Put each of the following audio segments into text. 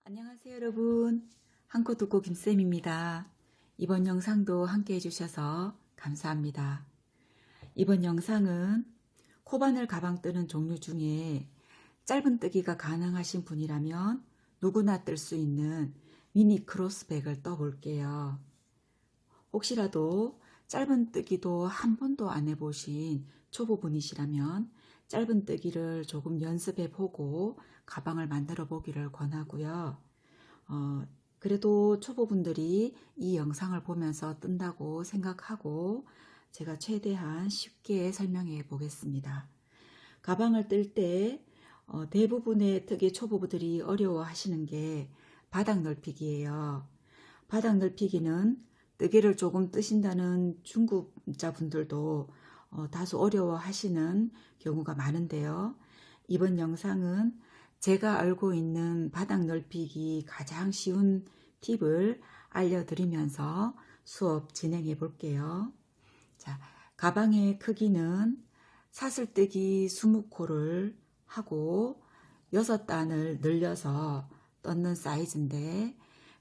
안녕하세요 여러분, 한코 두코 김쌤입니다. 이번 영상도 함께 해주셔서 감사합니다. 이번 영상은 코바늘 가방 뜨는 종류 중에 짧은뜨기가 가능하신 분이라면 누구나 뜰 수 있는 미니 크로스백을 떠볼게요. 혹시라도 짧은뜨기도 한 번도 안 해보신 초보분이시라면 짧은뜨기를 조금 연습해 보고 가방을 만들어 보기를 권하고요. 그래도 초보분들이 이 영상을 보면서 뜬다고 생각하고 제가 최대한 쉽게 설명해 보겠습니다. 가방을 뜰 때 대부분의 특히 초보분들이 어려워하시는 게 바닥 넓히기예요. 바닥 넓히기는 뜨개를 조금 뜨신다는 중급자분들도 다소 어려워하시는 경우가 많은데요. 이번 영상은 제가 알고 있는 바닥 넓히기 가장 쉬운 팁을 알려드리면서 수업 진행해 볼게요. 자, 가방의 크기는 사슬뜨기 20코를 하고 6단을 늘려서 떴는 사이즈인데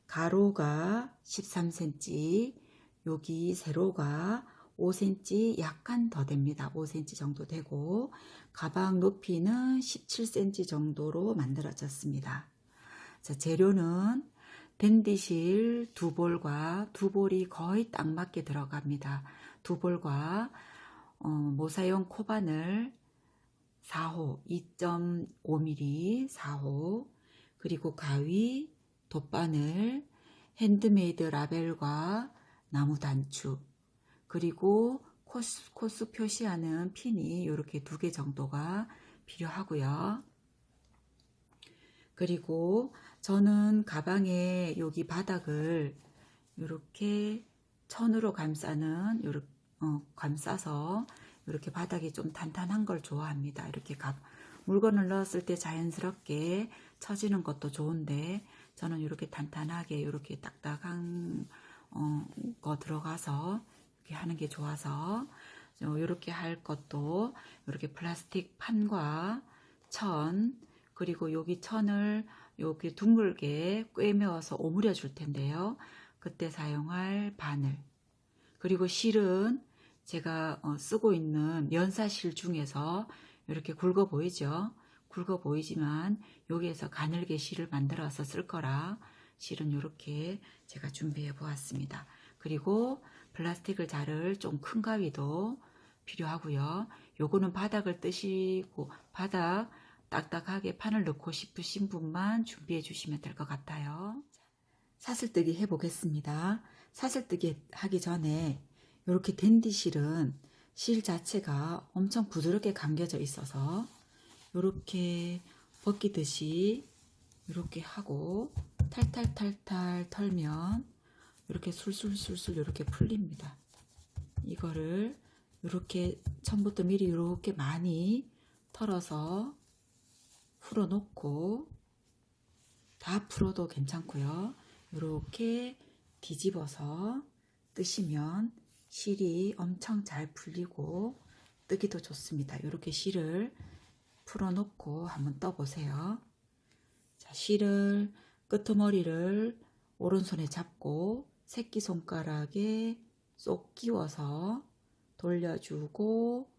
가로가 13cm, 여기 세로가 5cm 약간 더 됩니다. 5cm 정도 되고 가방 높이는 17cm 정도로 만들어졌습니다. 자, 재료는 댄디실 2볼과 2볼이 거의 딱 맞게 들어갑니다. 2볼과 모사용 코바늘 4호 2.5mm 4호 그리고 가위, 돗바늘, 핸드메이드 라벨과 나무 단추 그리고 코스 표시하는 핀이 이렇게 2개 정도가 필요하고요. 그리고 저는 가방에 여기 바닥을 이렇게 천으로 감싸는 감싸서 이렇게 바닥이 좀 탄탄한 걸 좋아합니다. 이렇게 물건을 넣었을 때 자연스럽게 처지는 것도 좋은데 저는 이렇게 탄탄하게 이렇게 딱딱한 거 들어가서 이렇게 하는 게 좋아서 이렇게 할 것도 이렇게 플라스틱 판과 천 그리고 여기 천을 이렇게 둥글게 꿰매어서 오므려 줄 텐데요. 그때 사용할 바늘 그리고 실은 제가 쓰고 있는 면사실 중에서 이렇게 굵어 보이죠? 굵어 보이지만 여기에서 가늘게 실을 만들어서 쓸 거라 실은 이렇게 제가 준비해 보았습니다. 그리고 플라스틱을 자를 좀 큰 가위도 필요하고요. 요거는 바닥을 뜨시고 바닥 딱딱하게 판을 넣고 싶으신 분만 준비해 주시면 될 것 같아요. 사슬뜨기 해 보겠습니다. 사슬뜨기 하기 전에 이렇게 댄디실은 실 자체가 엄청 부드럽게 감겨져 있어서 이렇게 벗기듯이 이렇게 하고 탈탈탈탈 털면 이렇게 술술술술 이렇게 풀립니다. 이거를 이렇게 처음부터 미리 이렇게 많이 털어서 풀어 놓고 다 풀어도 괜찮고요. 이렇게 뒤집어서 뜨시면 실이 엄청 잘 풀리고 뜨기도 좋습니다. 이렇게 실을 풀어 놓고 한번 떠 보세요. 자, 실을 끄트머리를 오른손에 잡고 새끼손가락에 쏙 끼워서 돌려주고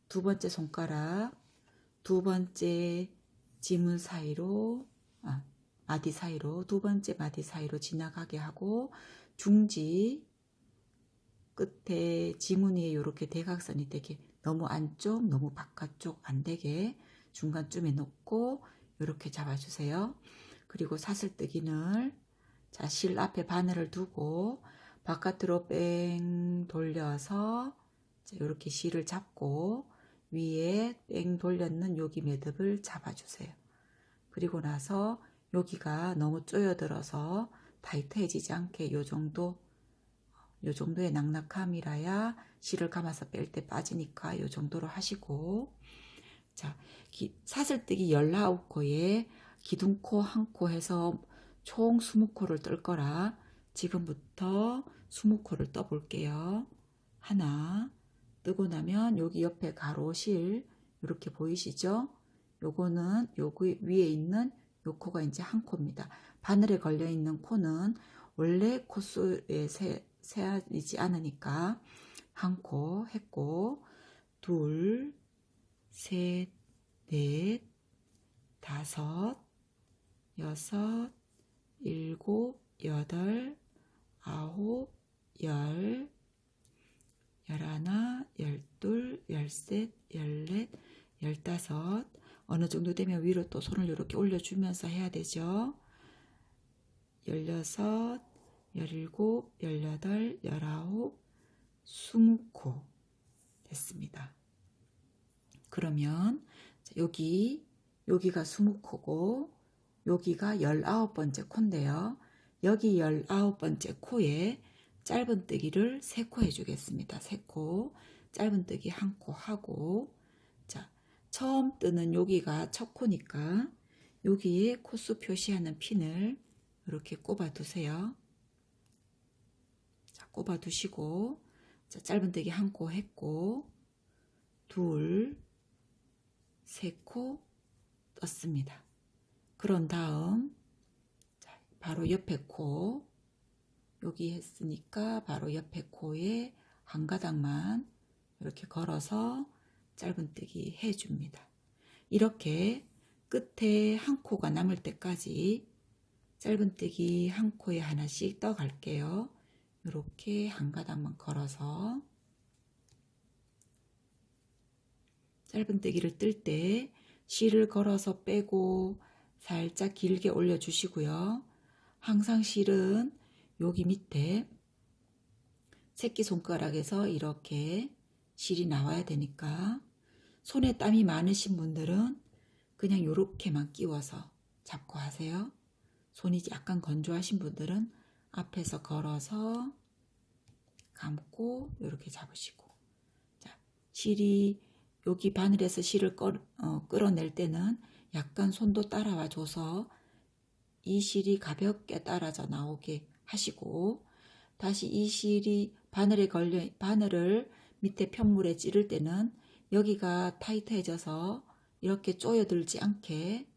두 번째 손가락 두 번째 지문 사이로 마디 사이로 두 번째 마디 사이로 지나가게 하고 중지 끝에 지문 위에 이렇게 대각선이 되게 너무 안쪽 너무 바깥쪽 안 되게 중간쯤에 놓고 이렇게 잡아주세요. 그리고 사슬뜨기는 자, 실 앞에 바늘을 두고 바깥으로 뺑 돌려서 이렇게 실을 잡고 위에 뺑 돌렸는 여기 매듭을 잡아주세요. 그리고 나서 여기가 너무 쪼여들어서 타이트해지지 않게 요 정도의 낙낙함이라야 실을 감아서 뺄 때 빠지니까 요 정도로 하시고 자, 사슬뜨기 19코에 기둥코 1코 해서 총 20코를 뜰 거라 지금부터 20코를 떠 볼게요. 하나 뜨고 나면 여기 옆에 가로실 이렇게 보이시죠? 요거는 여기 위에 있는 요 코가 이제 한 코입니다. 바늘에 걸려 있는 코는 원래 코수에 세어지지 않으니까 한 코 했고, 둘, 셋, 넷, 다섯, 여섯, 일곱, 여덟, 아홉, 열, 열하나, 열둘, 열셋, 열넷, 열다섯. 어느 정도 되면 위로 또 손을 이렇게 올려주면서 해야 되죠. 열여섯, 열일곱, 열여덟, 열아홉, 20코 됐습니다. 그러면 여기가 20코고 여기가 19번째 코인데요. 여기 19번째 코에 짧은뜨기를 3코 해주겠습니다. 3코, 짧은뜨기 1코 하고, 자, 처음 뜨는 여기가 첫 코니까 여기에 코수 표시하는 핀을 이렇게 꼽아 두세요. 자, 꼽아 두시고, 자, 짧은뜨기 1코 했고, 둘, 3코 떴습니다. 그런 다음 바로 옆에 코, 여기 했으니까 바로 옆에 코에 한 가닥만 이렇게 걸어서 짧은뜨기 해줍니다. 이렇게 끝에 한 코가 남을 때까지 짧은뜨기 한 코에 하나씩 떠 갈게요. 이렇게 한 가닥만 걸어서 짧은뜨기를 뜰 때 실을 걸어서 빼고 살짝 길게 올려주시고요. 항상 실은 여기 밑에 새끼손가락에서 이렇게 실이 나와야 되니까 손에 땀이 많으신 분들은 그냥 이렇게만 끼워서 잡고 하세요. 손이 약간 건조하신 분들은 앞에서 걸어서 감고 이렇게 잡으시고, 자, 실이 여기 바늘에서 실을 끌어낼 때는 약간 손도 따라와 줘서 이 실이 가볍게 따라져 나오게 하시고, 다시 이 실이 바늘을 밑에 편물에 찌를 때는 여기가 타이트해져서 이렇게 쪼여들지 않게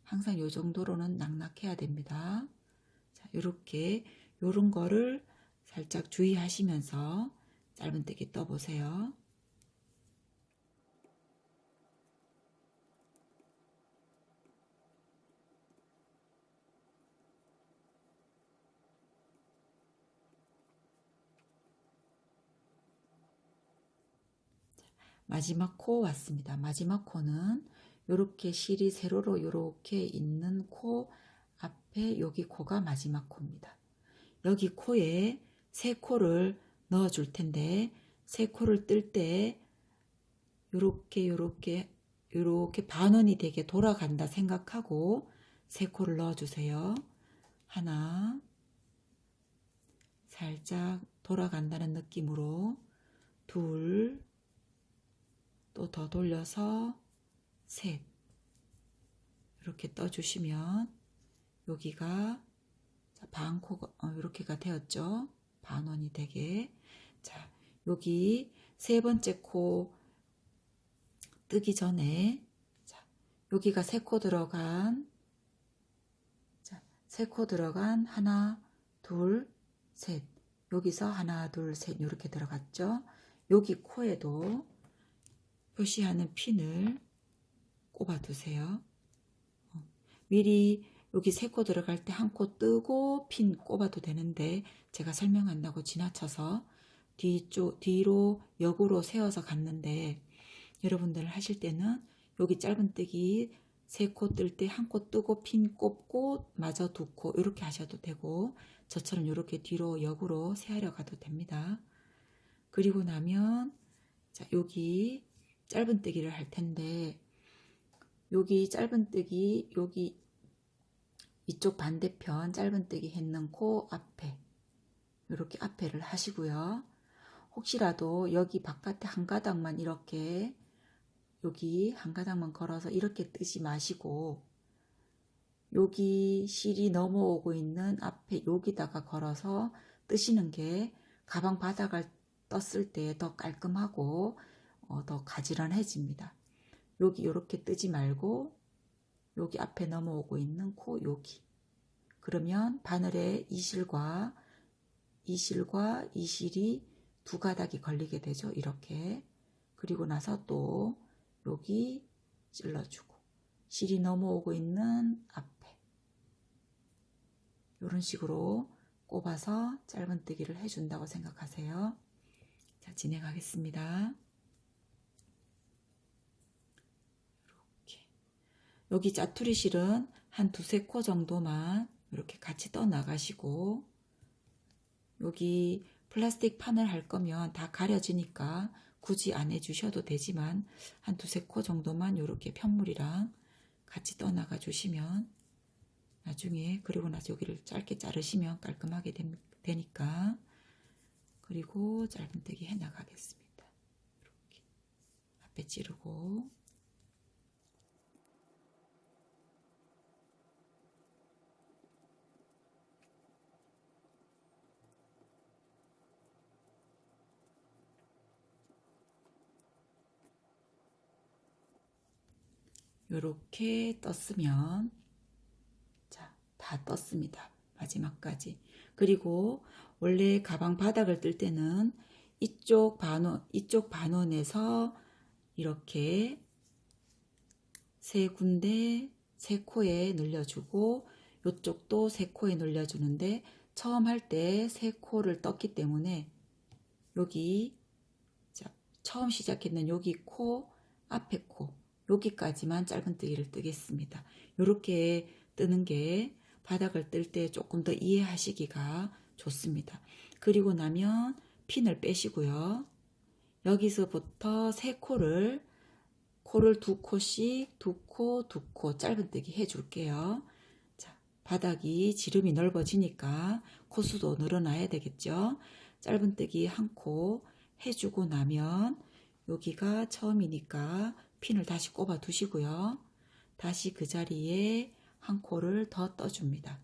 항상 요 정도로는 낙낙해야 됩니다. 자, 이렇게 요런 거를 살짝 주의하시면서 짧은뜨기 떠보세요. 마지막 코 왔습니다. 마지막 코는 이렇게 실이 세로로 이렇게 있는 코 앞에 여기 코가 마지막 코입니다. 여기 코에 3코를 넣어 줄 텐데 3코를 뜰 때 이렇게 반원이 되게 돌아간다 생각하고 3코를 넣어 주세요. 하나, 살짝 돌아간다는 느낌으로, 둘, 또 더 돌려서 셋, 이렇게 떠주시면 여기가 반코가 이렇게가 되었죠. 반원이 되게. 자, 여기 3번째 코 뜨기 전에, 자, 여기가 3코 들어간, 자, 3코 들어간 하나, 둘, 셋, 여기서 하나, 둘, 셋 이렇게 들어갔죠. 여기 코에도 표시하는 핀을 꼽아 두세요. 미리 여기 3코 들어갈 때 한 코 뜨고 핀 꼽아도 되는데 제가 설명한다고 지나쳐서 뒤로 역으로 세워서 갔는데, 여러분들 하실 때는 여기 짧은뜨기 3코 뜰 때 한 코 뜨고 핀 꼽고 마저 2코 이렇게 하셔도 되고, 저처럼 이렇게 뒤로 역으로 세하려 가도 됩니다. 그리고 나면 자, 여기 짧은뜨기를 할 텐데, 여기 짧은뜨기, 여기 이쪽 반대편 짧은뜨기 했는 코 앞에 이렇게 앞에를 하시고요. 혹시라도 여기 바깥에 한 가닥만 이렇게 여기 한 가닥만 걸어서 이렇게 뜨지 마시고, 여기 실이 넘어오고 있는 앞에 여기다가 걸어서 뜨시는 게 가방 바닥을 떴을 때 더 깔끔하고 더 가지런해집니다. 여기 이렇게 뜨지 말고 여기 앞에 넘어오고 있는 코 여기. 그러면 바늘에 이 실과 이 실이 두 가닥이 걸리게 되죠. 이렇게. 그리고 나서 또 여기 찔러주고 실이 넘어오고 있는 앞에 이런 식으로 꼽아서 짧은뜨기를 해준다고 생각하세요. 자, 진행하겠습니다. 이렇게. 여기 짜투리 실은 한 두세 코 정도만 이렇게 같이 떠 나가시고, 여기 플라스틱 판을 할 거면 다 가려지니까 굳이 안 해주셔도 되지만 한 두세 코 정도만 이렇게 편물이랑 같이 떠 나가 주시면 나중에, 그리고 나서 여기를 짧게 자르시면 깔끔하게 되니까. 그리고 짧은뜨기 해 나가겠습니다. 이렇게 앞에 찌르고, 이렇게 떴으면, 자, 다 떴습니다. 마지막까지. 그리고 원래 가방 바닥을 뜰 때는 이쪽 반원에서 이렇게 세 군데 세 코에 늘려주고, 이쪽도 세 코에 늘려주는데, 처음 할 때 세 코를 떴기 때문에 여기, 자, 처음 시작했는 여기 코, 앞에 코, 여기까지만 짧은뜨기를 뜨겠습니다. 이렇게 뜨는 게 바닥을 뜰 때 조금 더 이해하시기가 좋습니다. 그리고 나면 핀을 빼시고요. 여기서부터 세 코를 두 코씩 두 코 짧은뜨기 해줄게요. 자, 바닥이 지름이 넓어지니까 코수도 늘어나야 되겠죠. 짧은뜨기 한 코 해주고 나면 여기가 처음이니까 핀을 다시 꼽아 두시고요. 다시 그 자리에 한 코를 더 떠줍니다.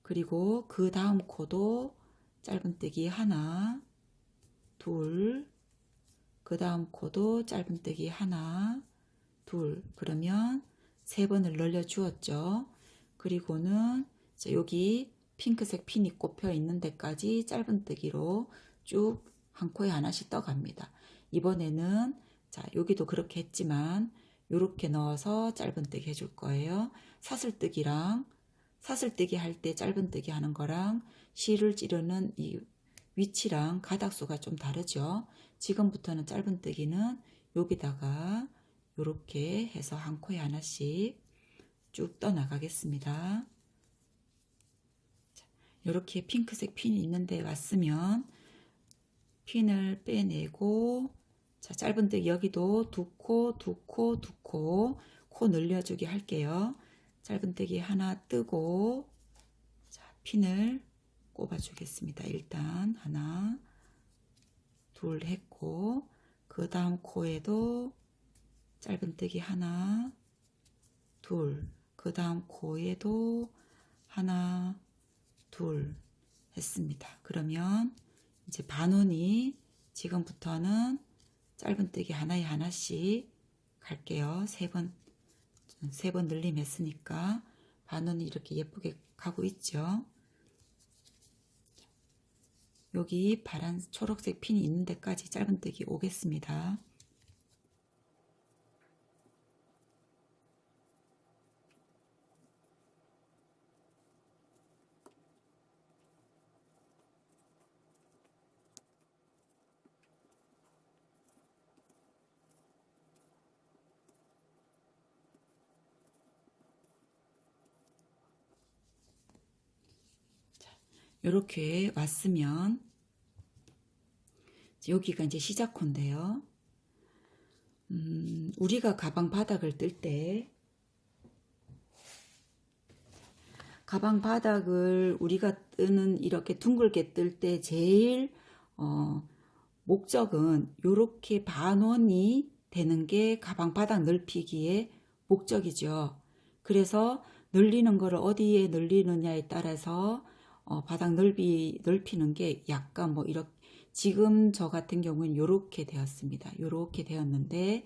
그리고 그 다음 코도 짧은뜨기 하나, 둘, 그 다음 코도 짧은뜨기 하나, 둘, 그러면 세 번을 늘려 주었죠. 그리고는 여기 핑크색 핀이 꼽혀 있는 데까지 짧은뜨기로 쭉 한 코에 하나씩 떠갑니다. 이번에는, 자, 여기도 그렇게 했지만 이렇게 넣어서 짧은뜨기 해줄 거예요. 사슬뜨기 할 때 짧은뜨기 하는 거랑 실을 찌르는 이 위치랑 가닥수가 좀 다르죠. 지금부터는 짧은뜨기는 여기다가 이렇게 해서 한 코에 하나씩 쭉 떠나가겠습니다. 이렇게 핑크색 핀이 있는데 왔으면 핀을 빼내고, 자, 짧은뜨기 여기도 두 코 늘려주기 할게요. 짧은뜨기 하나 뜨고, 자, 핀을 꼽아 주겠습니다. 일단 하나, 둘 했고, 그 다음 코에도 짧은뜨기 하나, 둘, 그 다음 코에도 하나, 둘 했습니다. 그러면 이제 반원이 지금부터는 짧은뜨기 하나에 하나씩 갈게요. 세 번 늘림했으니까 반원이 이렇게 예쁘게 가고 있죠. 여기 파란 초록색 핀이 있는 데까지 짧은뜨기 오겠습니다. 이렇게 왔으면 여기가 이제 시작코인데요. 우리가 가방 바닥을 뜰 때, 가방 바닥을 우리가 뜨는, 이렇게 둥글게 뜰 때 제일 목적은 이렇게 반원이 되는 게 가방 바닥 넓히기의 목적이죠. 그래서 늘리는 거를 어디에 늘리느냐에 따라서 바닥 넓히는 게 약간 뭐 이렇게, 지금 저 같은 경우는 이렇게 되었습니다. 이렇게 되었는데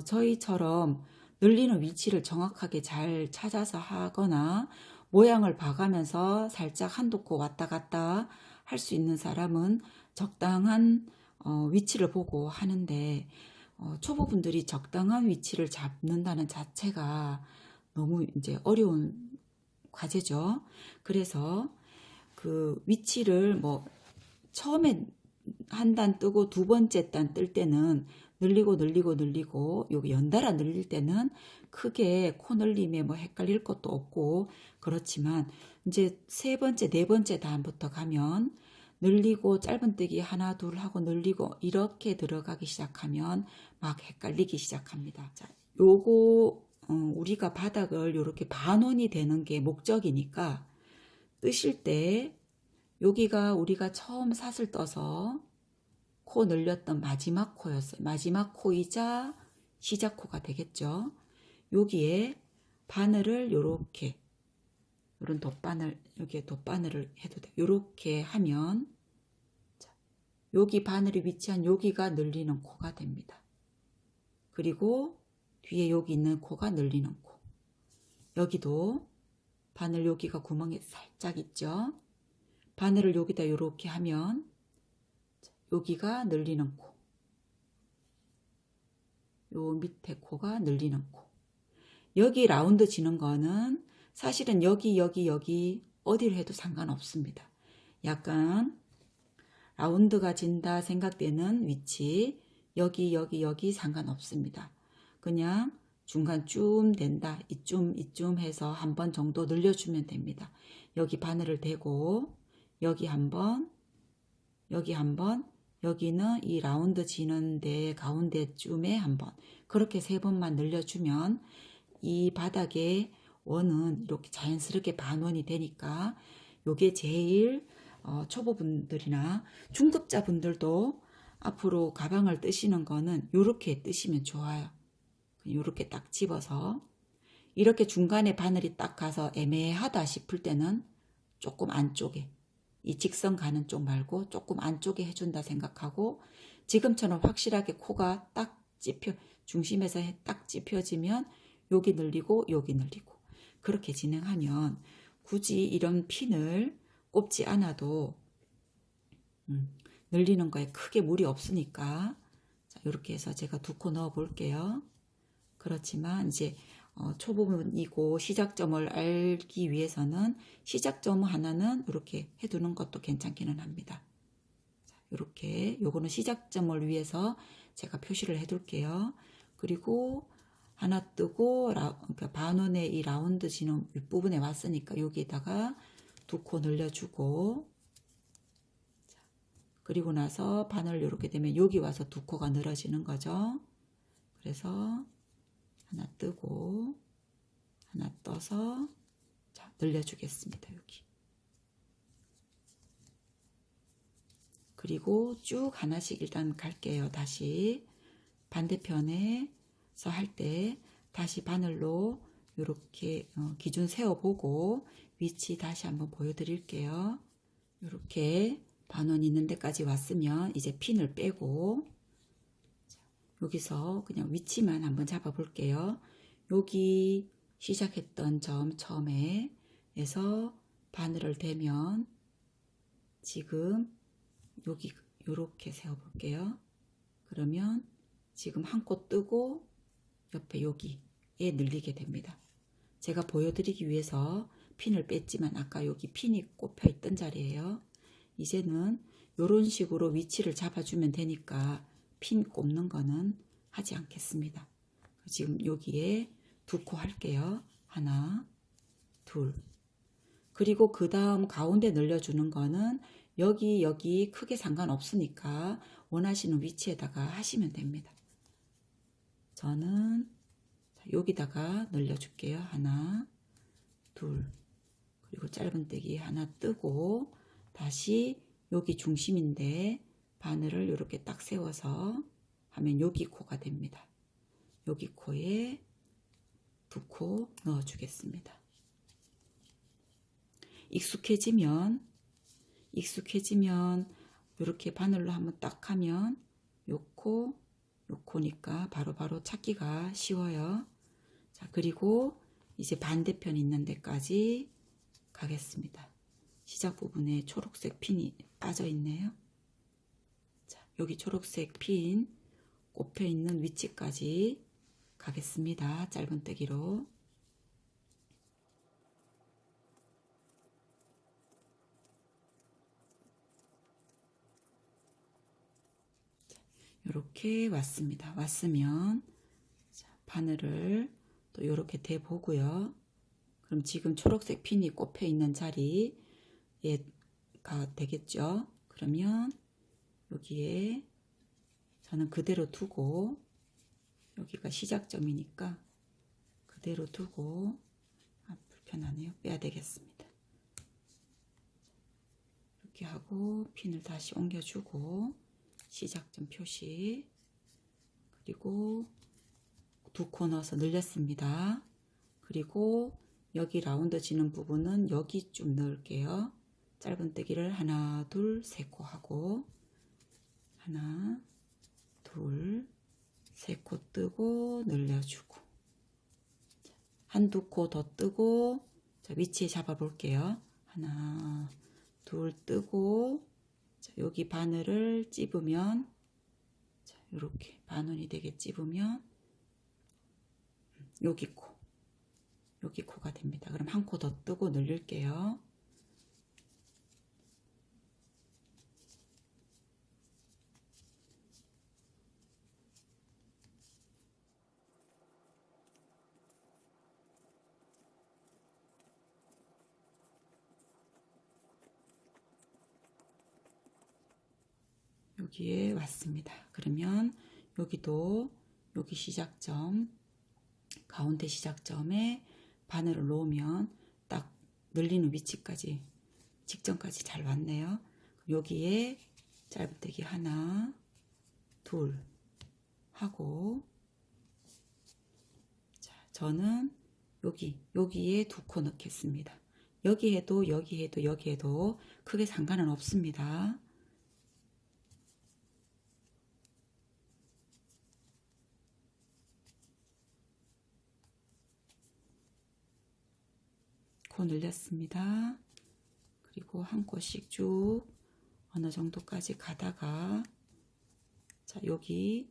저희처럼 늘리는 위치를 정확하게 잘 찾아서 하거나 모양을 봐가면서 살짝 한두 코 왔다 갔다 할 수 있는 사람은 적당한 위치를 보고 하는데, 초보분들이 적당한 위치를 잡는다는 자체가 너무 이제 어려운 과제죠. 그래서 그 위치를 뭐 처음에 한 단 뜨고 두 번째 단 뜰 때는 늘리고 여기 연달아 늘릴 때는 크게 코 늘림에 뭐 헷갈릴 것도 없고, 그렇지만 이제 세 번째 네 번째 단부터 가면 늘리고 짧은뜨기 하나 둘 하고 늘리고 이렇게 들어가기 시작하면 막 헷갈리기 시작합니다. 자, 요거 우리가 바닥을 이렇게 반원이 되는 게 목적이니까, 뜨실 때 여기가 우리가 처음 사슬 떠서 코 늘렸던 마지막 코였어요. 마지막 코이자 시작 코가 되겠죠. 여기에 바늘을 요렇게, 이런 돗바늘, 여기에 돗바늘을 해도 돼요. 요렇게 하면 여기 바늘이 위치한 여기가 늘리는 코가 됩니다. 그리고 뒤에 여기 있는 코가 늘리는 코. 여기도 바늘 여기가 구멍이 살짝 있죠. 바늘을 여기다 이렇게 하면 여기가 늘리는 코. 요 밑에 코가 늘리는 코. 여기 라운드 지는 거는 사실은 여기 어디를 해도 상관없습니다. 약간 라운드가 진다 생각되는 위치, 여기 상관없습니다. 그냥 중간쯤 된다, 이쯤 해서 한 번 정도 늘려주면 됩니다. 여기 바늘을 대고 여기 한 번, 여기 한 번, 여기는 이 라운드 지는 데 가운데쯤에 한 번, 그렇게 세 번만 늘려주면 이 바닥의 원은 이렇게 자연스럽게 반원이 되니까, 요게 제일 초보분들이나 중급자분들도 앞으로 가방을 뜨시는 거는 요렇게 뜨시면 좋아요. 요렇게 딱 집어서, 이렇게 중간에 바늘이 딱 가서 애매하다 싶을 때는 조금 안쪽에, 이 직선 가는 쪽 말고 조금 안쪽에 해준다 생각하고, 지금처럼 확실하게 코가 딱 찝혀, 중심에서 딱 찝혀지면 여기 늘리고 여기 늘리고, 그렇게 진행하면 굳이 이런 핀을 꼽지 않아도 늘리는 거에 크게 무리 없으니까. 자, 이렇게 해서 제가 두 코 넣어 볼게요. 그렇지만 이제 초보분이고 시작점을 알기 위해서는 시작점 하나는 이렇게 해두는 것도 괜찮기는 합니다. 자, 이렇게 요거는 시작점을 위해서 제가 표시를 해둘게요. 그리고 하나 뜨고 그러니까 반원의 이 라운드 지는 윗부분에 왔으니까 여기에다가 두 코 늘려주고, 자, 그리고 나서 바늘 이렇게 되면 여기 와서 두 코가 늘어지는 거죠. 그래서 하나 뜨고 하나 떠서 자, 늘려주겠습니다. 여기. 그리고 쭉 하나씩 일단 갈게요. 다시 반대편에서 할 때 다시 바늘로 이렇게 기준 세워보고 위치 다시 한번 보여드릴게요. 이렇게 반원 있는 데까지 왔으면 이제 핀을 빼고, 여기서 그냥 위치만 한번 잡아 볼게요. 여기 시작했던 점 처음에에서 바늘을 대면 지금 여기 이렇게 세워 볼게요. 그러면 지금 한 코 뜨고 옆에 여기에 늘리게 됩니다. 제가 보여드리기 위해서 핀을 뺐지만 아까 여기 핀이 꼽혀 있던 자리예요. 이제는 이런 식으로 위치를 잡아주면 되니까 핀 꼽는 거는 하지 않겠습니다. 지금 여기에 두 코 할게요. 하나, 둘. 그리고 그 다음 가운데 늘려주는 거는 여기 크게 상관없으니까 원하시는 위치에다가 하시면 됩니다. 저는 여기다가 늘려줄게요. 하나, 둘. 그리고 짧은뜨기 하나 뜨고 다시 여기 중심인데 바늘을 이렇게 딱 세워서 하면 여기 코가 됩니다. 여기 코에 두 코 넣어주겠습니다. 익숙해지면 이렇게 바늘로 한번 딱 하면 요 코니까 바로바로 찾기가 쉬워요. 자, 그리고 이제 반대편 있는 데까지 가겠습니다. 시작 부분에 초록색 핀이 빠져 있네요. 자, 여기 초록색 핀 꼽혀 있는 위치까지 가겠습니다. 짧은뜨기로. 이렇게 왔습니다. 왔으면 자, 바늘을 또 이렇게 대보고요. 그럼 지금 초록색 핀이 꼽혀 있는 자리가 되겠죠. 그러면 여기에 저는 그대로 두고, 여기가 시작점이니까 그대로 두고, 불편하네요. 빼야 되겠습니다. 이렇게 하고 핀을 다시 옮겨주고 시작점 표시, 그리고 두 코 넣어서 늘렸습니다. 그리고 여기 라운드 지는 부분은 여기 좀 넣을게요. 짧은뜨기를 하나, 둘, 세 코 하고, 하나, 둘, 세 코 뜨고 늘려주고, 한두 코 더 뜨고, 자, 위치에 잡아 볼게요. 하나, 둘 뜨고, 자, 여기 바늘을 찝으면, 자, 이렇게 반원이 되게 찝으면 여기 코가 됩니다. 그럼 한 코 더 뜨고 늘릴게요. 여기에 왔습니다. 그러면 여기도 여기 시작점, 가운데 시작점에 바늘을 놓으면 딱 늘리는 위치까지, 직전까지 잘 왔네요. 여기에 짧은뜨기 하나, 둘 하고, 자, 저는 여기에 두 코 넣겠습니다. 여기 해도 여기 해도 여기 해도 크게 상관은 없습니다. 코 늘렸습니다. 그리고 한 코씩 쭉 어느 정도까지 가다가, 자, 여기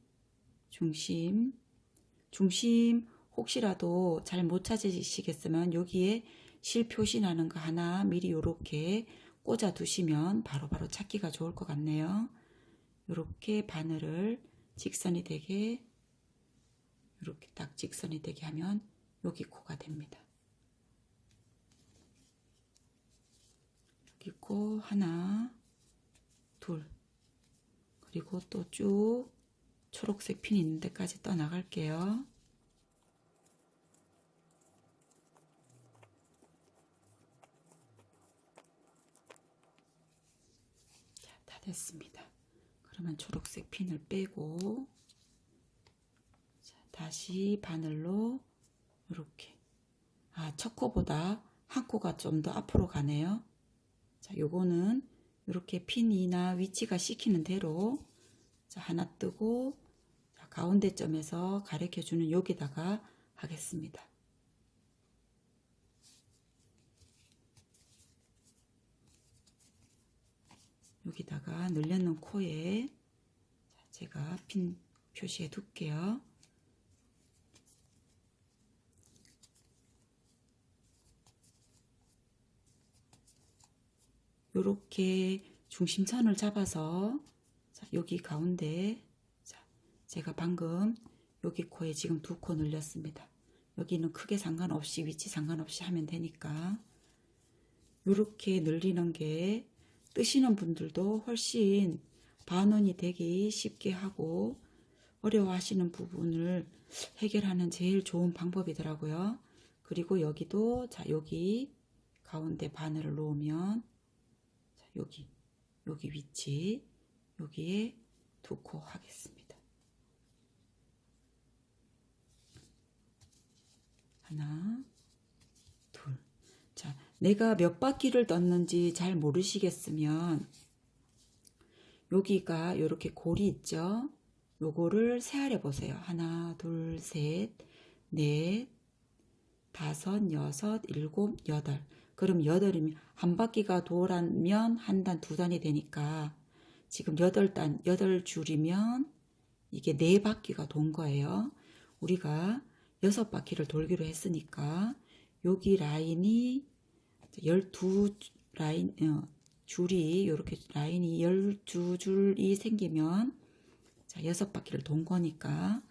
중심 혹시라도 잘 못 찾으시겠으면 여기에 실 표시 나는 거 하나 미리 요렇게 꽂아 두시면 바로바로 찾기가 좋을 것 같네요. 요렇게 바늘을 직선이 되게, 요렇게 딱 직선이 되게 하면 여기 코가 됩니다. 여기 코 하나, 둘, 그리고 또 쭉 초록색 핀 있는 데까지 떠나갈게요. 자, 다 됐습니다. 그러면 초록색 핀을 빼고, 자, 다시 바늘로 이렇게, 첫 코보다 한 코가 좀 더 앞으로 가네요. 자, 요거는 이렇게 핀이나 위치가 시키는 대로, 자, 하나 뜨고, 자, 가운데 점에서 가르쳐주는 여기다가 하겠습니다. 여기다가 늘려놓은 코에, 자, 제가 핀 표시해 둘게요. 요렇게 중심선을 잡아서, 자, 여기 가운데, 자, 제가 방금 여기 코에 지금 두 코 늘렸습니다. 여기는 크게 상관없이, 위치 상관없이 하면 되니까 요렇게 늘리는 게 뜨시는 분들도 훨씬 반원이 되기 쉽게 하고 어려워하시는 부분을 해결하는 제일 좋은 방법이더라고요. 그리고 여기도, 자, 여기 가운데 바늘을 놓으면, 자, 여기 위치, 여기에 두 코 하겠습니다. 하나, 둘. 자, 내가 몇 바퀴를 떴는지 잘 모르시겠으면 여기가 이렇게 골이 있죠. 요거를 세알해 보세요. 하나, 둘, 셋, 넷, 5, 6, 7, 8. 그럼 8이면 한 바퀴가 돌았면 한 단, 두 단이 되니까 지금 8단, 8줄이면 이게 4바퀴가 돈 거예요. 우리가 6바퀴를 돌기로 했으니까 여기 라인이 12라인, 줄이 이렇게 라인이 12줄이 생기면 자, 6바퀴를 돈 거니까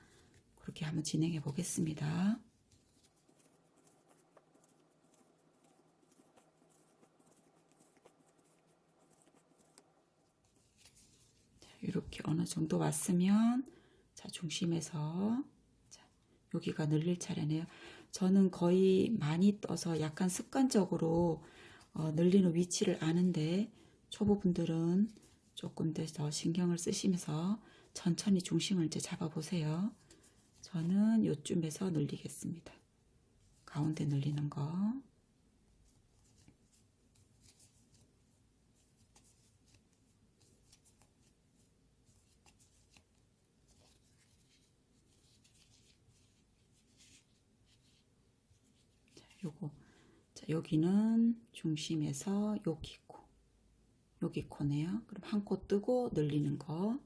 그렇게 한번 진행해 보겠습니다. 이렇게 어느 정도 왔으면 자, 중심에서 자, 여기가 늘릴 차례네요. 저는 거의 많이 떠서 약간 습관적으로 늘리는 위치를 아는데 초보분들은 조금 더 신경을 쓰시면서 천천히 중심을 이제 잡아보세요. 저는 요쯤에서 늘리겠습니다. 가운데 늘리는 거. 요거. 자, 여기는 중심에서 여기 코. 여기 코네요. 그럼 한 코 뜨고 늘리는 거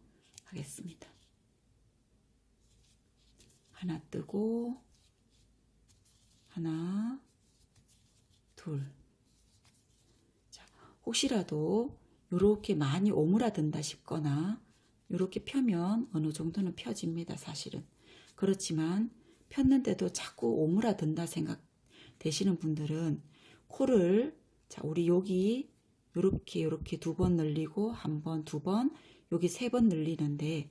하겠습니다. 하나 뜨고 하나, 둘. 자, 혹시라도 이렇게 많이 오므라든다 싶거나 이렇게 펴면 어느 정도는 펴집니다, 사실은. 그렇지만 폈는데도 자꾸 오므라든다 생각 되시는 분들은 코를 자, 우리 여기 요렇게 2번 늘리고 한 번, 2번, 여기 3번 늘리는데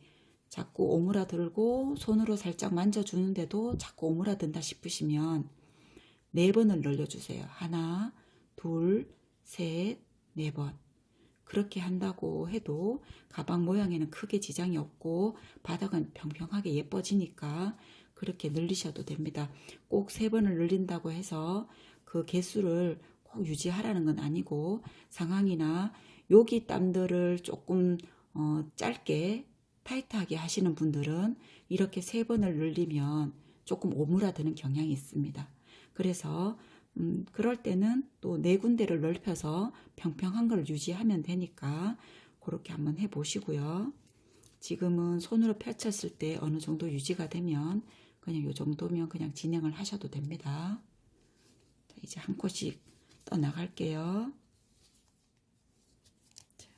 자꾸 오므라들고 손으로 살짝 만져주는데도 자꾸 오므라든다 싶으시면 4번을 늘려주세요. 하나, 둘, 셋, 4번. 그렇게 한다고 해도 가방 모양에는 크게 지장이 없고 바닥은 평평하게 예뻐지니까 그렇게 늘리셔도 됩니다. 꼭 3번을 늘린다고 해서 그 개수를 꼭 유지하라는 건 아니고 상황이나 여기 땀들을 조금 짧게 타이트하게 하시는 분들은 이렇게 3번을 늘리면 조금 오므라드는 경향이 있습니다. 그래서 그럴 때는 또 4군데를 넓혀서 평평한 걸 유지하면 되니까 그렇게 한번 해보시고요. 지금은 손으로 펼쳤을 때 어느 정도 유지가 되면 그냥 이 정도면 그냥 진행을 하셔도 됩니다. 자, 이제 한 코씩 떠나갈게요. 자,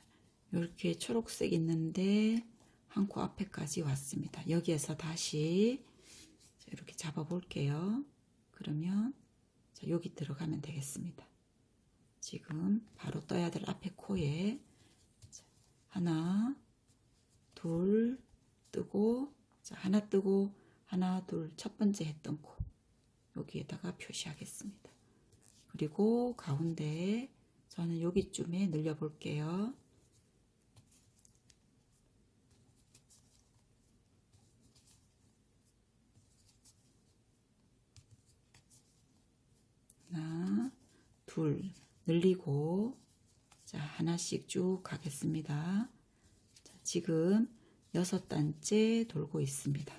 이렇게 초록색 있는데 한 코 앞에까지 왔습니다. 여기에서 다시 이렇게 잡아 볼게요. 그러면 자, 여기 들어가면 되겠습니다. 지금 바로 떠야 될 앞에 코에 자, 하나, 둘 뜨고 자, 하나 뜨고 하나, 둘 첫 번째 했던 코 여기에다가 표시하겠습니다. 그리고 가운데 저는 여기쯤에 늘려 볼게요. 하나, 둘 늘리고 자, 하나씩 쭉 가겠습니다. 자, 지금 6단째 돌고 있습니다.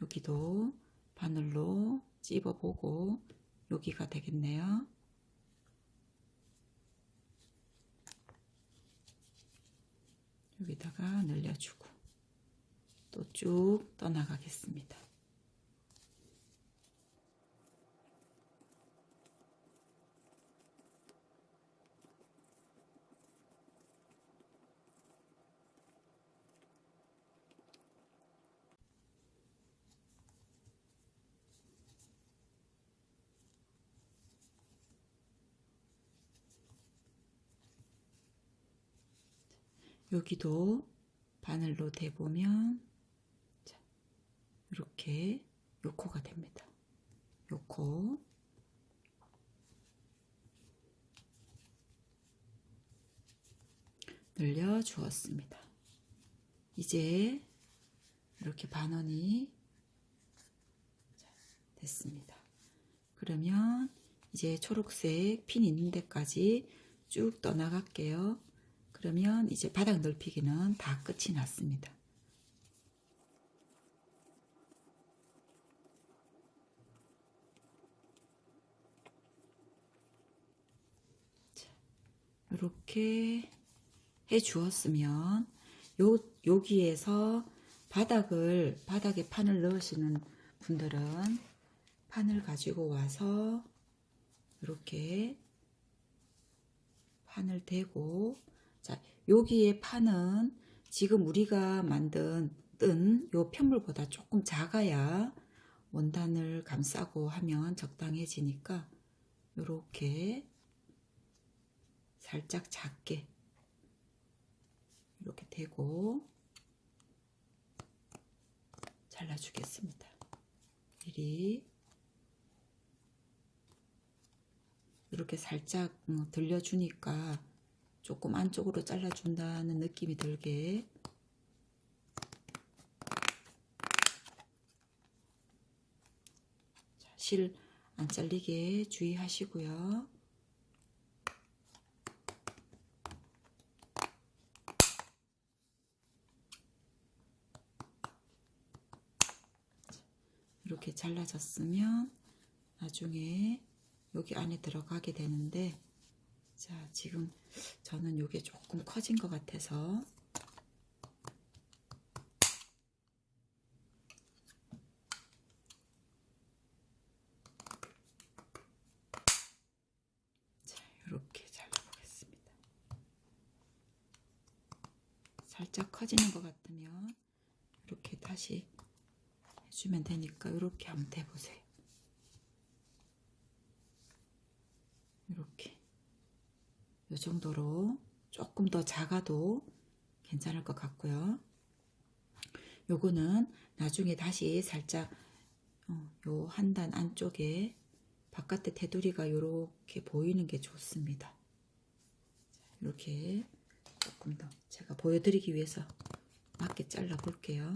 여기도 바늘로 찝어보고 여기가 되겠네요. 여기다가 늘려주고 또 쭉 떠나가겠습니다. 여기도 바늘로 대보면 자, 이렇게 요 코가 됩니다. 요 코 늘려 주었습니다. 이제 이렇게 반원이 됐습니다. 그러면 이제 초록색 핀 있는 데까지 쭉 떠나갈게요. 그러면 이제 바닥 넓히기는 다 끝이 났습니다. 이렇게 해 주었으면 여기에서 바닥에 판을 넣으시는 분들은 판을 가지고 와서 이렇게 판을 대고, 자, 여기에 판은 지금 우리가 뜬 요 편물보다 조금 작아야 원단을 감싸고 하면 적당해지니까 이렇게 살짝 작게 이렇게 대고 잘라주겠습니다. 미리 이렇게 살짝 들려주니까 조금 안쪽으로 잘라준다는 느낌이 들게 실 안 잘리게 주의하시고요. 이렇게 잘라졌으면 나중에 여기 안에 들어가게 되는데, 자, 지금 저는 이게 조금 커진 것 같아서 자, 이렇게 잘라보겠습니다. 살짝 커지는 것 같으면 이렇게 다시 해주면 되니까 이렇게 한번 대보세요. 이렇게 이 정도로 조금 더 작아도 괜찮을 것 같고요. 요거는 나중에 다시 살짝 요 한 단 안쪽에 바깥에 테두리가 이렇게 보이는 게 좋습니다. 이렇게 조금 더 제가 보여드리기 위해서 맞게 잘라 볼게요.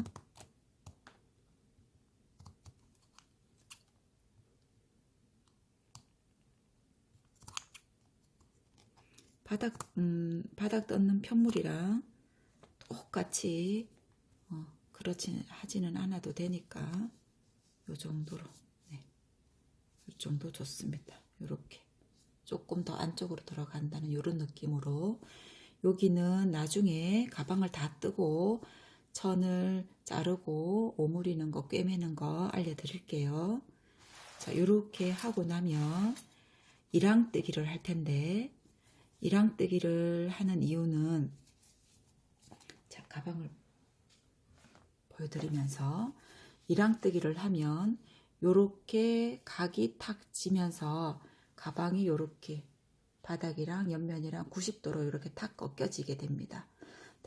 바닥 떴는 편물이랑 똑같이 그렇지 하지는 않아도 되니까 요 정도로, 네, 요 정도 좋습니다. 요렇게 조금 더 안쪽으로 들어간다는 이런 느낌으로. 여기는 나중에 가방을 다 뜨고 천을 자르고 오므리는 거, 꿰매는 거 알려드릴게요. 자, 요렇게 하고 나면 이랑뜨기를 할 텐데, 이랑뜨기를 하는 이유는, 자, 가방을 보여드리면서, 이랑뜨기를 하면 요렇게 각이 탁 지면서 가방이 요렇게 바닥이랑 옆면이랑 90도로 이렇게 탁 꺾여지게 됩니다.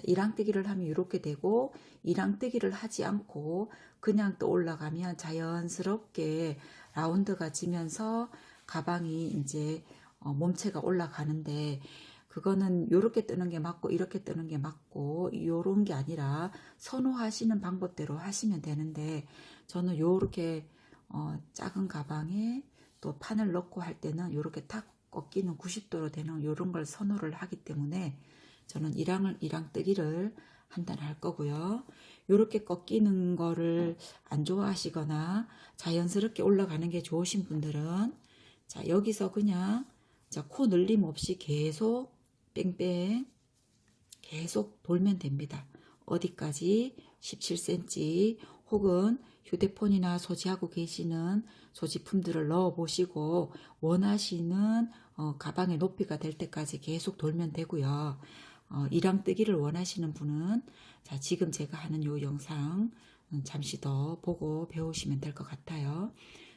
이랑뜨기를 하면 이렇게 되고, 이랑뜨기를 하지 않고 그냥 또 올라가면 자연스럽게 라운드가 지면서 가방이 이제 몸체가 올라가는데, 그거는 이렇게 뜨는 게 맞고 이렇게 뜨는 게 맞고 이런 게 아니라 선호하시는 방법대로 하시면 되는데, 저는 요렇게 작은 가방에 또 판을 넣고 할 때는 이렇게 탁 꺾이는 90도로 되는 이런 걸 선호를 하기 때문에 저는 이랑뜨기를 한 단 할 거고요. 이렇게 꺾이는 거를 안 좋아하시거나 자연스럽게 올라가는 게 좋으신 분들은, 자, 여기서 그냥 자, 코 늘림 없이 계속 뺑뺑 계속 돌면 됩니다. 어디까지 17cm 혹은 휴대폰이나 소지하고 계시는 소지품들을 넣어 보시고 원하시는 가방의 높이가 될 때까지 계속 돌면 되고요. 이랑뜨기를 원하시는 분은, 자, 지금 제가 하는 요 영상 잠시 더 보고 배우시면 될 것 같아요.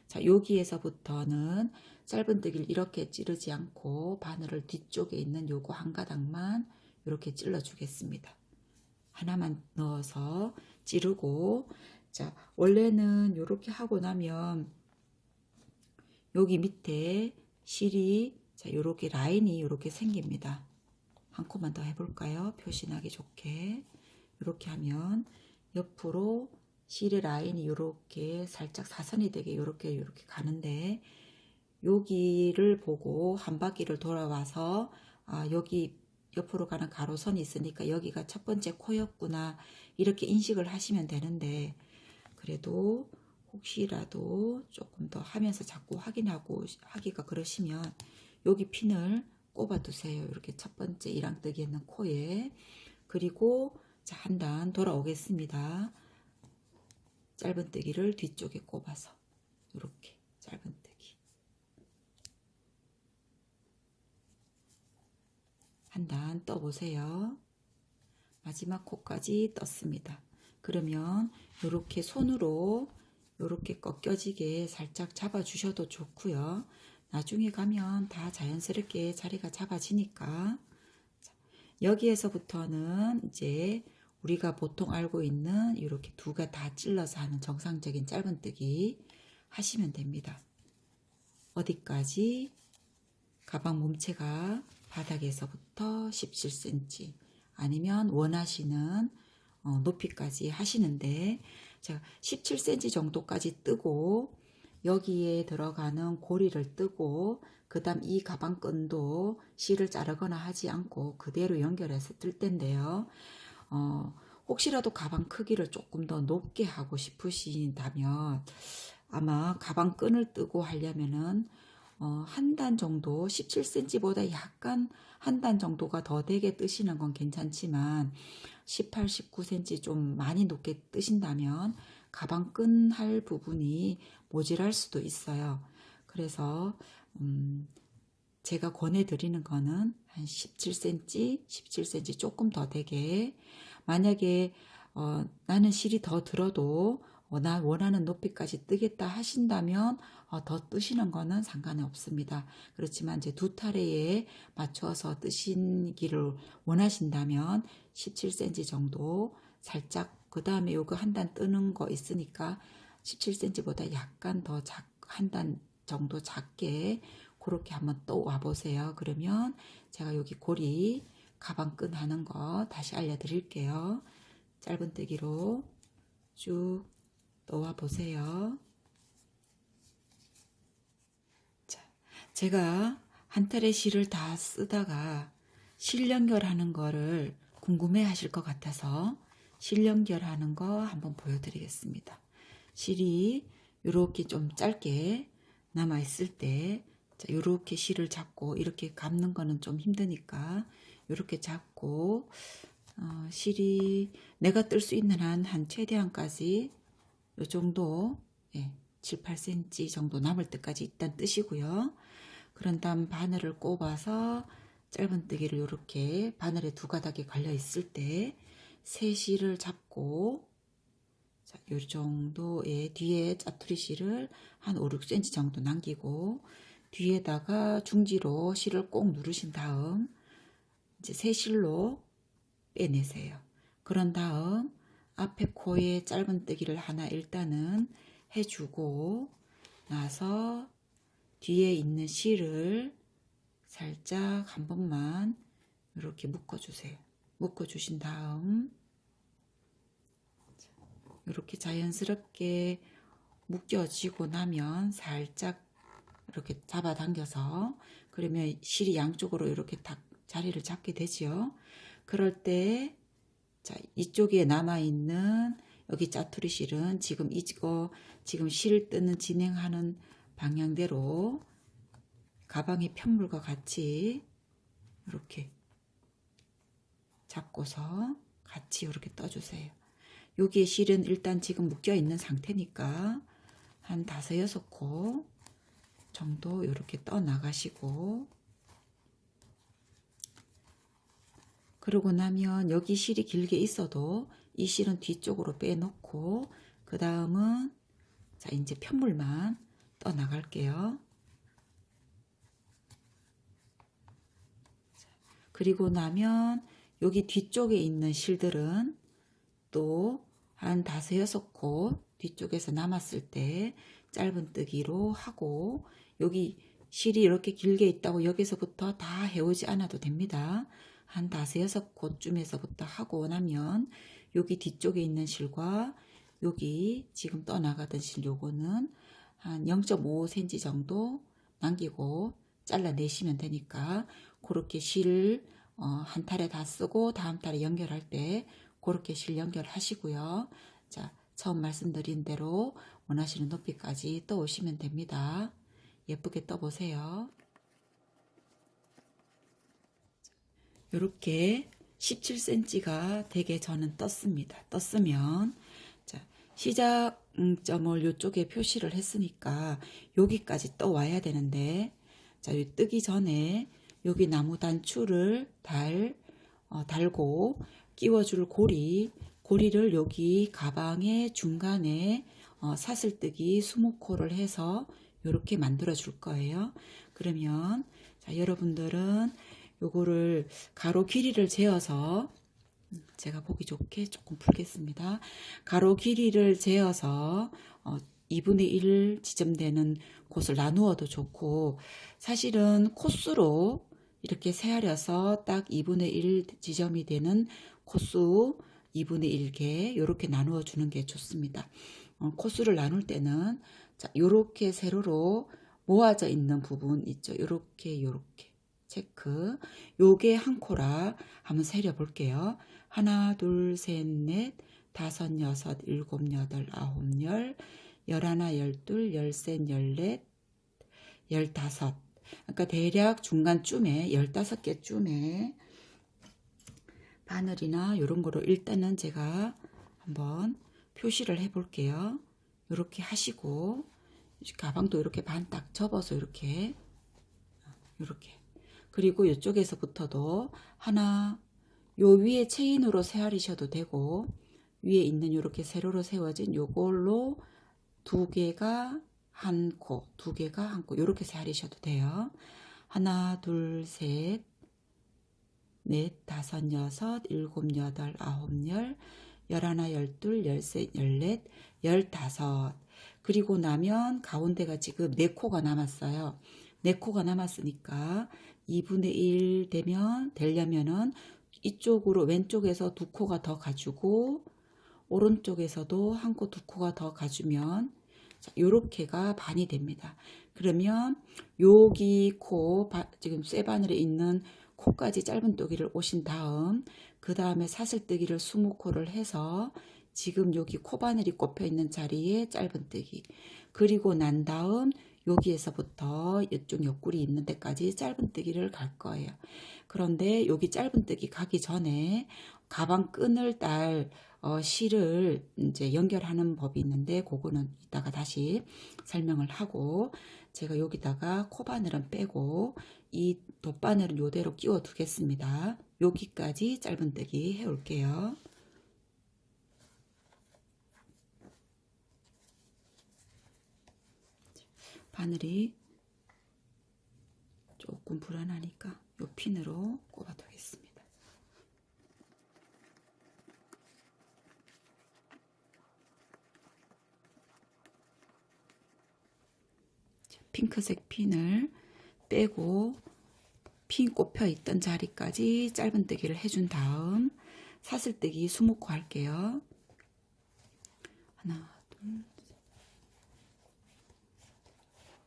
자, 여기에서부터는 짧은뜨기를 이렇게 찌르지 않고 바늘을 뒤쪽에 있는 요거 한 가닥만 이렇게 찔러 주겠습니다. 하나만 넣어서 찌르고, 자, 원래는 이렇게 하고 나면 여기 밑에 실이, 자, 요렇게 라인이 이렇게 생깁니다. 한 코만 더 해볼까요? 표시나기 좋게. 이렇게 하면 옆으로 실의 라인이 이렇게 살짝 사선이 되게 이렇게 가는데, 여기를 보고 한 바퀴를 돌아와서 여기 옆으로 가는 가로선이 있으니까 여기가 첫 번째 코였구나 이렇게 인식을 하시면 되는데, 그래도 혹시라도 조금 더 하면서 자꾸 확인하고 하기가 그러시면 여기 핀을 꼽아 두세요. 이렇게 첫 번째 이랑뜨기 있는 코에. 그리고 자, 한 단 돌아오겠습니다. 짧은뜨기를 뒤쪽에 꼽아서 이렇게 짧은뜨기 한 단 떠보세요. 마지막 코까지 떴습니다. 그러면 이렇게 손으로 이렇게 꺾여지게 살짝 잡아 주셔도 좋고요. 나중에 가면 다 자연스럽게 자리가 잡아지니까 여기에서부터는 이제 우리가 보통 알고 있는 이렇게 두가 다 찔러서 하는 정상적인 짧은뜨기 하시면 됩니다. 어디까지? 가방 몸체가 바닥에서부터 17cm 아니면 원하시는 높이까지 하시는데 제가 17cm 정도까지 뜨고 여기에 들어가는 고리를 뜨고 그 다음 이 가방끈도 실을 자르거나 하지 않고 그대로 연결해서 뜰 텐데요. 혹시라도 가방 크기를 조금 더 높게 하고 싶으신다면 아마 가방끈을 뜨고 하려면은 한 단 정도 17cm보다 약간 한 단 정도가 더 되게 뜨시는 건 괜찮지만 18, 19cm 좀 많이 높게 뜨신다면 가방끈 할 부분이 모자랄 수도 있어요. 그래서 제가 권해드리는 거는 한 17cm, 17cm 조금 더 되게 만약에 나는 실이 더 들어도 나 원하는 높이까지 뜨겠다 하신다면 더 뜨시는 거는 상관이 없습니다. 그렇지만 이제 두 타래에 맞춰서 뜨시기를 원하신다면 17cm 정도 살짝 그 다음에 요거 한 단 뜨는 거 있으니까 17cm보다 약간 더 한 단 정도 작게 그렇게 한번 또 와보세요. 그러면 제가 여기 고리 가방끈 하는 거 다시 알려드릴게요. 짧은뜨기로 쭉 놓아 보세요. 자, 제가 한 탈의 실을 다 쓰다가 실 연결하는 거를 궁금해 하실 것 같아서 실 연결하는 거 한번 보여드리겠습니다. 실이 이렇게 좀 짧게 남아 있을 때 이렇게 실을 잡고 이렇게 감는 거는 좀 힘드니까 이렇게 잡고 실이 내가 뜰 수 있는 한 최대한까지 요 정도 7, 8cm 정도 남을 때까지 일단 뜨시고요. 그런 다음 바늘을 꼽아서 짧은뜨기를 이렇게 바늘에 두 가닥이 걸려 있을 때 세 실을 잡고 자, 요 정도의 뒤에 짜투리 실을 한 5, 6cm 정도 남기고 뒤에다가 중지로 실을 꼭 누르신 다음 이제 세 실로 빼내세요. 그런 다음 앞에 코에 짧은뜨기를 하나 일단은 해주고 나서 뒤에 있는 실을 살짝 한 번만 이렇게 묶어주세요. 묶어주신 다음 이렇게 자연스럽게 묶여지고 나면 살짝 이렇게 잡아당겨서 그러면 실이 양쪽으로 이렇게 딱 자리를 잡게 되지요. 그럴 때 자, 이쪽에 남아있는 여기 짜투리 실은 지금 이거 지금 실 뜨는 진행하는 방향대로 가방의 편물과 같이 이렇게 잡고서 같이 이렇게 떠주세요. 여기에 실은 일단 지금 묶여 있는 상태니까 한 5, 6코 정도 이렇게 떠 나가시고 그러고 나면 여기 실이 길게 있어도 이 실은 뒤쪽으로 빼놓고 그 다음은 자 이제 편물만 떠 나갈게요. 그리고 나면 여기 뒤쪽에 있는 실들은 또 한 5, 6코 뒤쪽에서 남았을 때 짧은뜨기로 하고 여기 실이 이렇게 길게 있다고 여기서부터 다 해오지 않아도 됩니다. 한 5, 6곳쯤에서부터 하고 나면 여기 뒤쪽에 있는 실과 여기 지금 떠나가던 실 요거는 한 0.5cm 정도 남기고 잘라내시면 되니까 그렇게 실 한 탈에 다 쓰고 다음 탈에 연결할 때 그렇게 실 연결하시고요. 자, 처음 말씀드린 대로 원하시는 높이까지 떠오시면 됩니다. 예쁘게 떠보세요. 이렇게 17cm가 되게 저는 떴습니다. 떴으면 자, 시작점을 이쪽에 표시를 했으니까 여기까지 떠와야 되는데 자, 이 뜨기 전에 여기 나무 단추를 달고 끼워줄 고리를 여기 가방의 중간에 사슬뜨기 20코를 해서 이렇게 만들어 줄 거예요. 그러면 자, 여러분들은 요거를 가로 길이를 재어서 제가 보기 좋게 조금 풀겠습니다. 가로 길이를 재어서 2분의 1 지점되는 곳을 나누어도 좋고 사실은 코수로 이렇게 세하려서 딱 2분의 1 지점이 되는 코수 2분의 1개 이렇게 나누어 주는 게 좋습니다. 코수를 나눌 때는 자, 요렇게 세로로 모아져 있는 부분 있죠. 요렇게 체크. 요게 한 코라 한번 세려 볼게요. 하나, 둘, 셋, 넷, 다섯, 여섯, 일곱, 여덟, 아홉, 열, 열하나, 열둘, 열셋, 열넷, 열다섯. 그러니까 대략 중간쯤에 15개쯤에 바늘이나 이런 거로 일단은 제가 한번 표시를 해 볼게요. 이렇게 하시고 가방도 이렇게 반 딱 접어서 이렇게 그리고 이쪽에서부터도 하나 요 위에 체인으로 세알이셔도 되고 위에 있는 이렇게 세로로 세워진 요걸로 두 개가 한 코, 두 개가 한 코 이렇게 세알이셔도 돼요. 하나, 둘, 셋, 넷, 다섯, 여섯, 일곱, 여덟, 아홉, 열, 열하나, 열둘, 열셋, 열넷, 열다섯. 그리고 나면 가운데가 지금 4코가 남았어요. 4코가 남았으니까 2분의 1 되려면은 이쪽으로 왼쪽에서 2코가 더 가지고 오른쪽에서도 1코, 2코가 더 가주면 요렇게가 반이 됩니다. 그러면 여기 코 지금 쇠바늘에 있는 코까지 짧은뜨기를 오신 다음 그 다음에 사슬뜨기를 20코를 해서 지금 여기 코바늘이 꼽혀 있는 자리에 짧은뜨기 그리고 난 다음 여기에서부터 이쪽 옆구리 있는 데까지 짧은뜨기를 갈 거예요. 그런데 여기 짧은뜨기 가기 전에 가방 끈을 딸 실을 이제 연결하는 법이 있는데 그거는 이따가 다시 설명을 하고 제가 여기다가 코바늘은 빼고 이 돗바늘은 이대로 끼워 두겠습니다. 여기까지 짧은뜨기 해 올게요. 바늘이 조금 불안하니까 이 핀으로 꼽아 두겠습니다. 핑크색 핀을 빼고 핀 꼽혀 있던 자리까지 짧은뜨기를 해준 다음 사슬뜨기 20코 할게요. 하나, 둘, 셋.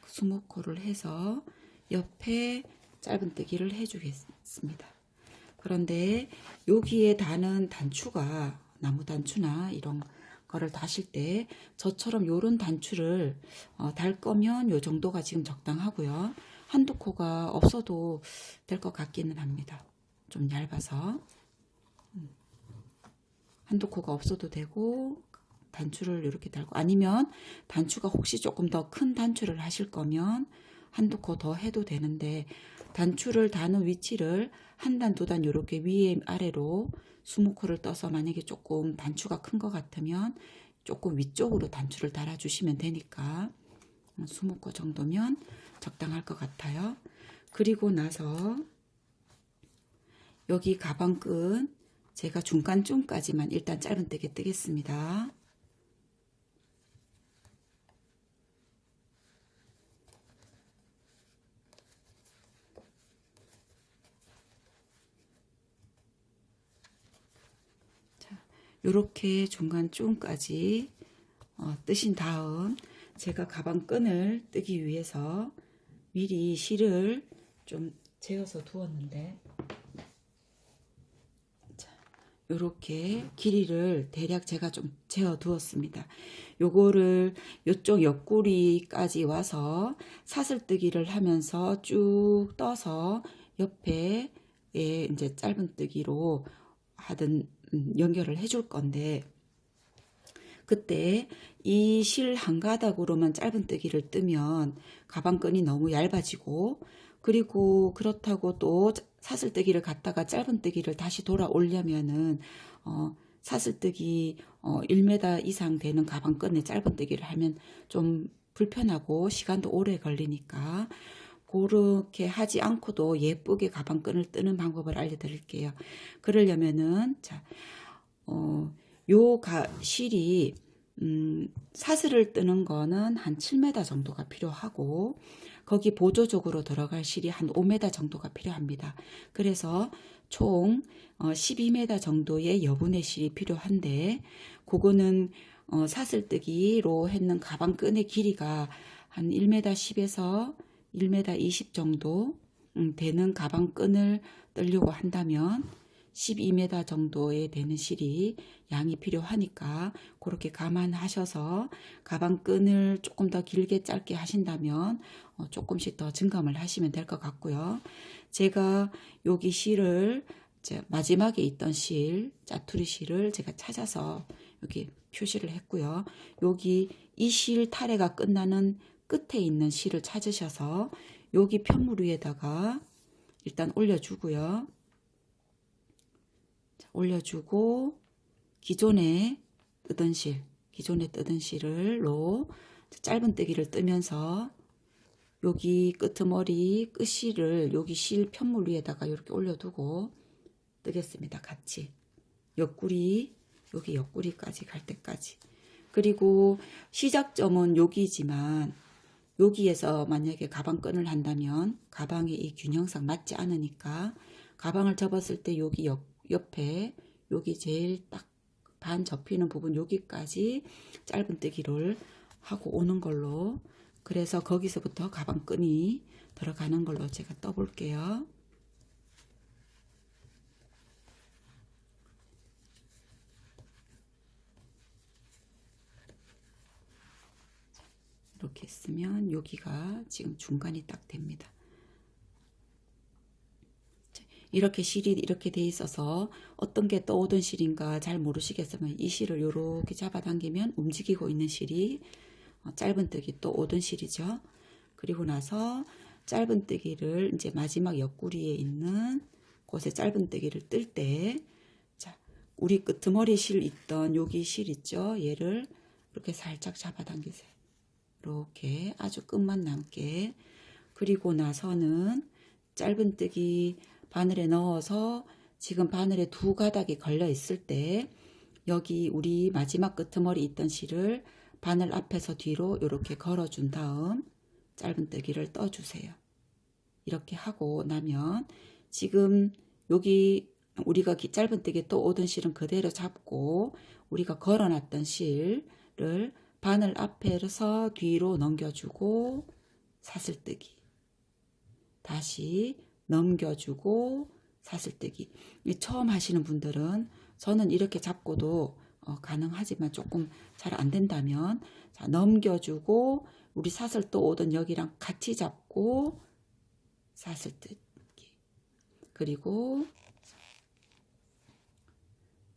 20코를 해서 옆에 짧은뜨기를 해주겠습니다. 그런데 여기에 다는 단추가 나무 단추나 이런 거를 다실 때 저처럼 요런 단추를 달 거면 요 정도가 지금 적당하고요. 한두 코가 없어도 될 것 같기는 합니다. 좀 얇아서 한두 코가 없어도 되고 단추를 이렇게 달고 아니면 단추가 혹시 조금 더 큰 단추를 하실 거면 한두 코 더 해도 되는데 단추를 다는 위치를 한 단, 두 단 이렇게 위에 아래로 20코를 떠서 만약에 조금 단추가 큰 것 같으면 조금 위쪽으로 단추를 달아주시면 되니까 20코 정도면 적당할 것 같아요. 그리고 나서 여기 가방끈 제가 중간쯤까지만 일단 짧은뜨기 뜨겠습니다. 이렇게 중간쯤까지 뜨신 다음 제가 가방끈을 뜨기 위해서 미리 실을 좀 재어서 두었는데 자, 요렇게 길이를 대략 제가 좀 재어 두었습니다. 요거를 요쪽 옆구리까지 와서 사슬뜨기를 하면서 쭉 떠서 옆에 이제 짧은뜨기로 하든 연결을 해줄 건데, 그때 이 실 한 가닥으로만 짧은뜨기를 뜨면 가방끈이 너무 얇아지고, 그리고 그렇다고 또 사슬뜨기를 갖다가 짧은뜨기를 다시 돌아 오려면은 사슬뜨기 1m 이상 되는 가방끈에 짧은뜨기를 하면 좀 불편하고 시간도 오래 걸리니까, 그렇게 하지 않고도 예쁘게 가방끈을 뜨는 방법을 알려드릴게요. 그러려면은 실이 사슬을 뜨는 거는 한 7m 정도가 필요하고, 거기 보조적으로 들어갈 실이 한 5m 정도가 필요합니다. 그래서 총 12m 정도의 여분의 실이 필요한데, 그거는 사슬뜨기로 했는 가방끈의 길이가 한 1m 10에서 1m 20 정도 되는 가방끈을 뜨려고 한다면 12m 정도에 되는 실이 양이 필요하니까 그렇게 감안하셔서 가방끈을 조금 더 길게 짧게 하신다면 조금씩 더 증감을 하시면 될 것 같고요. 제가 여기 실을 마지막에 있던 실, 짜투리 실을 제가 찾아서 여기 표시를 했고요. 여기 이 실 타래가 끝나는 끝에 있는 실을 찾으셔서 여기 편물 위에다가 일단 올려주고요. 올려주고 기존에 뜨던 실로 짧은뜨기를 뜨면서 여기 끄트머리 끝실을 여기 실 편물 위에다가 이렇게 올려두고 뜨겠습니다. 같이 옆구리, 여기 옆구리까지 갈 때까지. 그리고 시작점은 여기지만 여기에서 만약에 가방끈을 한다면 가방이 이 균형상 맞지 않으니까 가방을 접었을 때 여기 옆에 여기 제일 딱 반 접히는 부분 여기까지 짧은뜨기를 하고 오는 걸로, 그래서 거기서부터 가방끈이 들어가는 걸로 제가 떠볼게요. 이렇게 했으면 여기가 지금 중간이 딱 됩니다. 이렇게 실이 이렇게 돼 있어서 어떤 게 떠오던 실인가 잘 모르시겠으면 이 실을 이렇게 잡아당기면 움직이고 있는 실이 짧은뜨기 또 오던 실이죠. 그리고 나서 짧은뜨기를 이제 마지막 옆구리에 있는 곳에 짧은뜨기를 뜰 때, 자, 우리 끄트머리 실 있던 여기 실 있죠. 얘를 이렇게 살짝 잡아당기세요. 이렇게 아주 끝만 남게. 그리고 나서는 짧은뜨기 바늘에 넣어서 지금 바늘에 두 가닥이 걸려 있을 때 여기 우리 마지막 끄트머리 있던 실을 바늘 앞에서 뒤로 이렇게 걸어준 다음 짧은뜨기를 떠주세요. 이렇게 하고 나면 지금 여기 우리가 짧은뜨기 또 오던 실은 그대로 잡고 우리가 걸어놨던 실을 바늘 앞에서 뒤로 넘겨주고 사슬뜨기, 다시 넘겨주고 사슬뜨기. 처음 하시는 분들은 저는 이렇게 잡고도 가능하지만 조금 잘 안 된다면 자, 넘겨주고 우리 사슬 또 오던 여기랑 같이 잡고 사슬뜨기, 그리고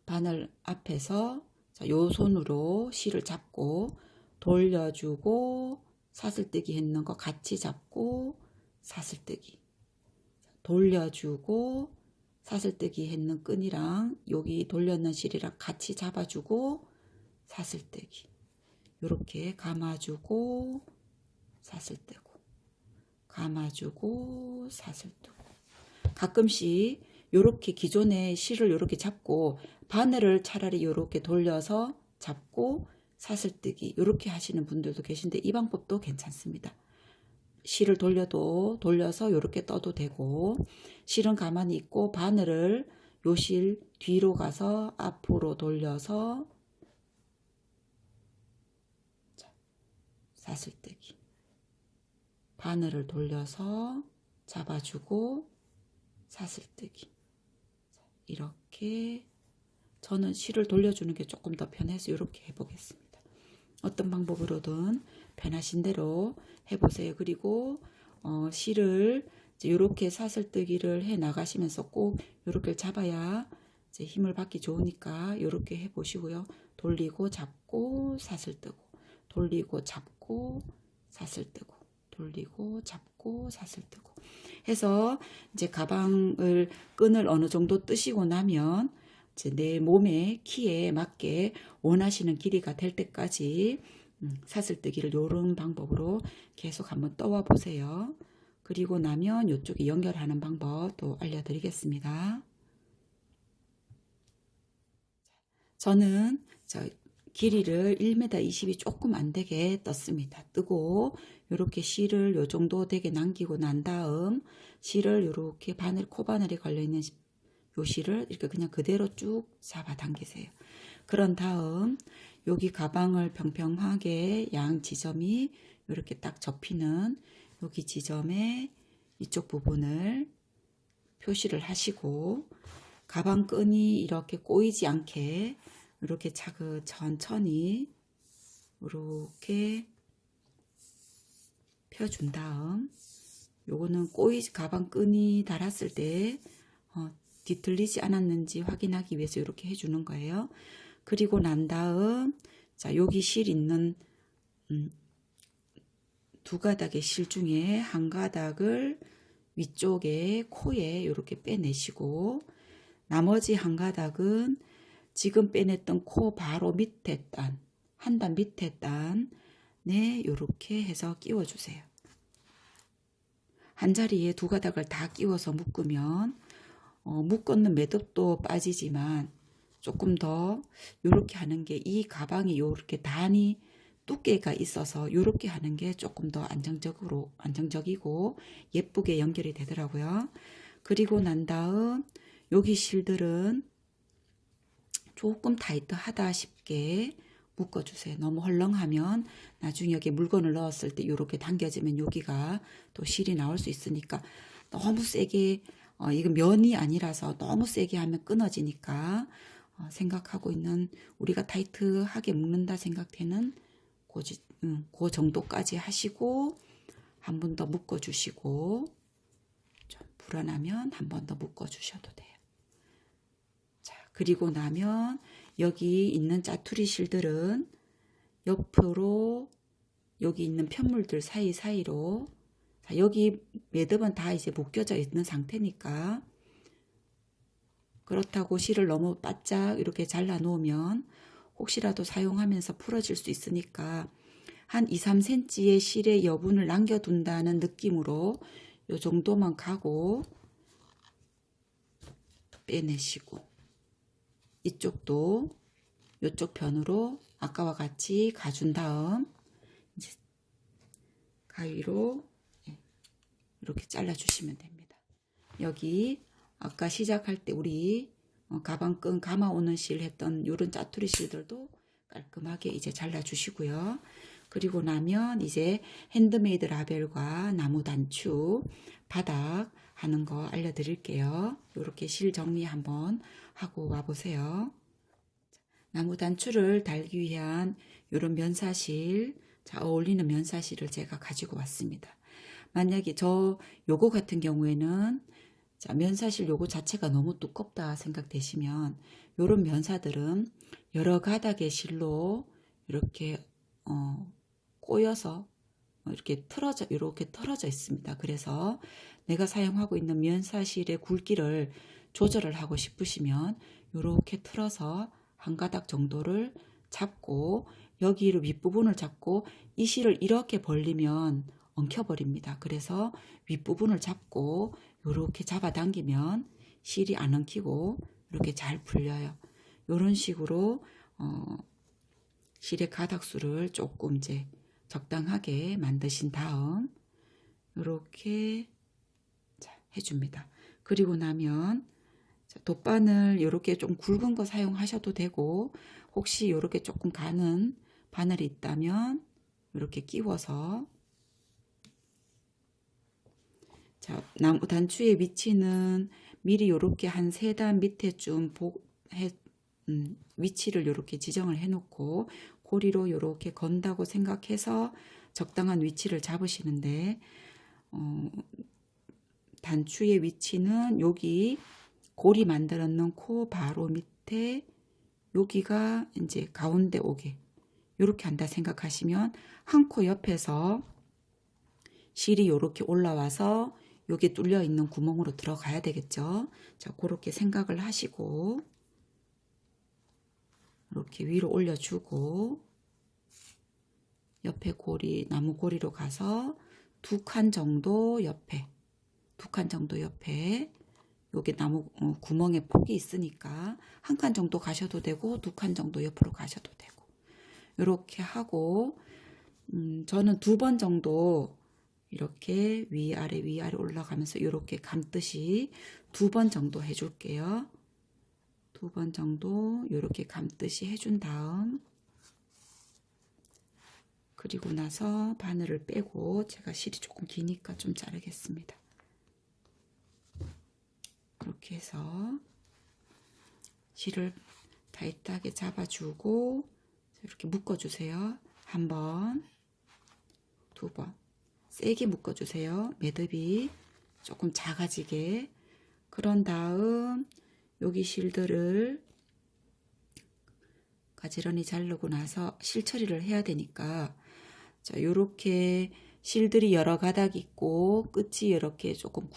바늘 앞에서 자, 요 손으로 실을 잡고 돌려주고 사슬뜨기 했는 거 같이 잡고 사슬뜨기, 돌려주고 사슬뜨기 했는 끈이랑 여기 돌렸는 실이랑 같이 잡아주고 사슬뜨기, 이렇게 감아주고 사슬뜨고 감아주고 사슬뜨고. 가끔씩 이렇게 기존의 실을 이렇게 잡고 바늘을 차라리 이렇게 돌려서 잡고 사슬뜨기 이렇게 하시는 분들도 계신데 이 방법도 괜찮습니다. 실을 돌려서 이렇게 떠도 되고, 실은 가만히 있고 바늘을 요 실 뒤로 가서 앞으로 돌려서 사슬뜨기, 바늘을 돌려서 잡아주고 사슬뜨기, 이렇게 저는 실을 돌려주는 게 조금 더 편해서 이렇게 해보겠습니다. 어떤 방법으로든 편하신 대로 해보세요. 그리고 실을 이렇게 사슬뜨기를 해 나가시면서 꼭 이렇게 잡아야 이제 힘을 받기 좋으니까 이렇게 해보시고요. 돌리고 잡고 사슬뜨고, 돌리고 잡고 사슬뜨고, 돌리고 잡고 사슬뜨고 해서 이제 가방을 끈을 어느 정도 뜨시고 나면 이제 내 몸의 키에 맞게 원하시는 길이가 될 때까지 사슬뜨기를 이런 방법으로 계속 한번 떠와 보세요. 그리고 나면 이쪽에 연결하는 방법도 알려드리겠습니다. 저는 길이를 1m 20이 조금 안 되게 떴습니다. 뜨고 이렇게 실을 요 정도 되게 남기고 난 다음 실을 이렇게 바늘 코바늘이 걸려있는 요 실을 이렇게 그냥 그대로 쭉 잡아 당기세요. 그런 다음 여기 가방을 평평하게 양 지점이 이렇게 딱 접히는 여기 지점에 이쪽 부분을 표시를 하시고 가방 끈이 이렇게 꼬이지 않게 이렇게 천천히 이렇게 펴준 다음 요거는 가방 끈이 닳았을 때 뒤틀리지 않았는지 확인하기 위해서 이렇게 해주는 거예요. 그리고 난 다음 자 여기 실 있는 두 가닥의 실 중에 한 가닥을 위쪽에 코에 이렇게 빼내시고 나머지 한 가닥은 지금 빼냈던 코 바로 밑에 단, 한 단 밑에 단에 이렇게 해서 끼워주세요. 한 자리에 두 가닥을 다 끼워서 묶으면 묶었는 매듭도 빠지지만 조금 더 이렇게 하는 게 이 가방이 이렇게 단이 두께가 있어서 이렇게 하는 게 조금 더 안정적이고 예쁘게 연결이 되더라고요. 그리고 난 다음 여기 실들은 조금 타이트하다 싶게 묶어주세요. 너무 헐렁하면 나중에 여기 물건을 넣었을 때 이렇게 당겨지면 여기가 또 실이 나올 수 있으니까 너무 세게 이거 면이 아니라서 너무 세게 하면 끊어지니까 생각하고 있는 우리가 타이트하게 묶는다 생각되는 그 정도까지 하시고 한 번 더 묶어주시고 좀 불안하면 한 번 더 묶어주셔도 돼요. 자, 그리고 나면 여기 있는 짜투리 실들은 옆으로 여기 있는 편물들 사이사이로 자, 여기 매듭은 다 이제 묶여져 있는 상태니까 그렇다고 실을 너무 바짝 이렇게 잘라 놓으면 혹시라도 사용하면서 풀어질 수 있으니까 한 2, 3cm의 실의 여분을 남겨둔다는 느낌으로 요 정도만 가고 빼내시고 이쪽도 이쪽 편으로 아까와 같이 가준 다음 이제 가위로 이렇게 잘라주시면 됩니다. 여기 아까 시작할 때 우리 가방끈 감아오는 실 했던 이런 짜투리 실들도 깔끔하게 이제 잘라주시고요. 그리고 나면 이제 핸드메이드 라벨과 나무 단추 바닥 하는 거 알려드릴게요. 이렇게 실 정리 한번 하고 와보세요. 나무 단추를 달기 위한 이런 면사실, 자, 어울리는 면사실을 제가 가지고 왔습니다. 만약에 요거 같은 경우에는 자, 면사실 요거 자체가 너무 두껍다 생각되시면 요런 면사들은 여러 가닥의 실로 이렇게 꼬여서 이렇게 틀어져 있습니다. 그래서 내가 사용하고 있는 면사실의 굵기를 조절을 하고 싶으시면 이렇게 틀어서 한 가닥 정도를 잡고 여기를 윗부분을 잡고 이 실을 이렇게 벌리면 엉켜버립니다. 그래서 윗부분을 잡고 이렇게 잡아당기면 실이 안 엉키고 이렇게 잘 풀려요. 이런 식으로 실의 가닥수를 조금 이제 적당하게 만드신 다음 이렇게 해줍니다. 그리고 나면 돗바늘 이렇게 좀 굵은 거 사용하셔도 되고 혹시 이렇게 조금 가는 바늘이 있다면 이렇게 끼워서 자, 나무 단추의 위치는 미리 이렇게 한 3단 밑에쯤 해 위치를 이렇게 지정을 해 놓고 고리로 이렇게 건다고 생각해서 적당한 위치를 잡으시는데, 단추의 위치는 여기 고리 만들어 놓은 코 바로 밑에 여기가 이제 가운데 오게 이렇게 한다 생각하시면 한 코 옆에서 실이 이렇게 올라와서 여기 뚫려 있는 구멍으로 들어가야 되겠죠. 자, 그렇게 생각을 하시고 이렇게 위로 올려주고 옆에 고리, 나무 고리로 가서 2칸 정도 옆에, 2칸 정도 옆에 여기 나무 구멍에 폭이 있으니까 1칸 정도 가셔도 되고 2칸 정도 옆으로 가셔도 되고 이렇게 하고 저는 2번 정도 이렇게 위아래 위아래 올라가면서 이렇게 감듯이 2번 정도 해줄게요. 2번 정도 이렇게 감듯이 해준 다음 그리고 나서 바늘을 빼고 제가 실이 조금 기니까 좀 자르겠습니다. 이렇게 해서 실을 타이트하게 잡아주고 이렇게 묶어주세요. 1번, 2번 세게 묶어주세요. 매듭이 조금 작아지게. 그런 다음 여기 실들을 가지런히 자르고 나서 실 처리를 해야 되니까 자, 요렇게 실들이 여러 가닥 있고 끝이 이렇게 조금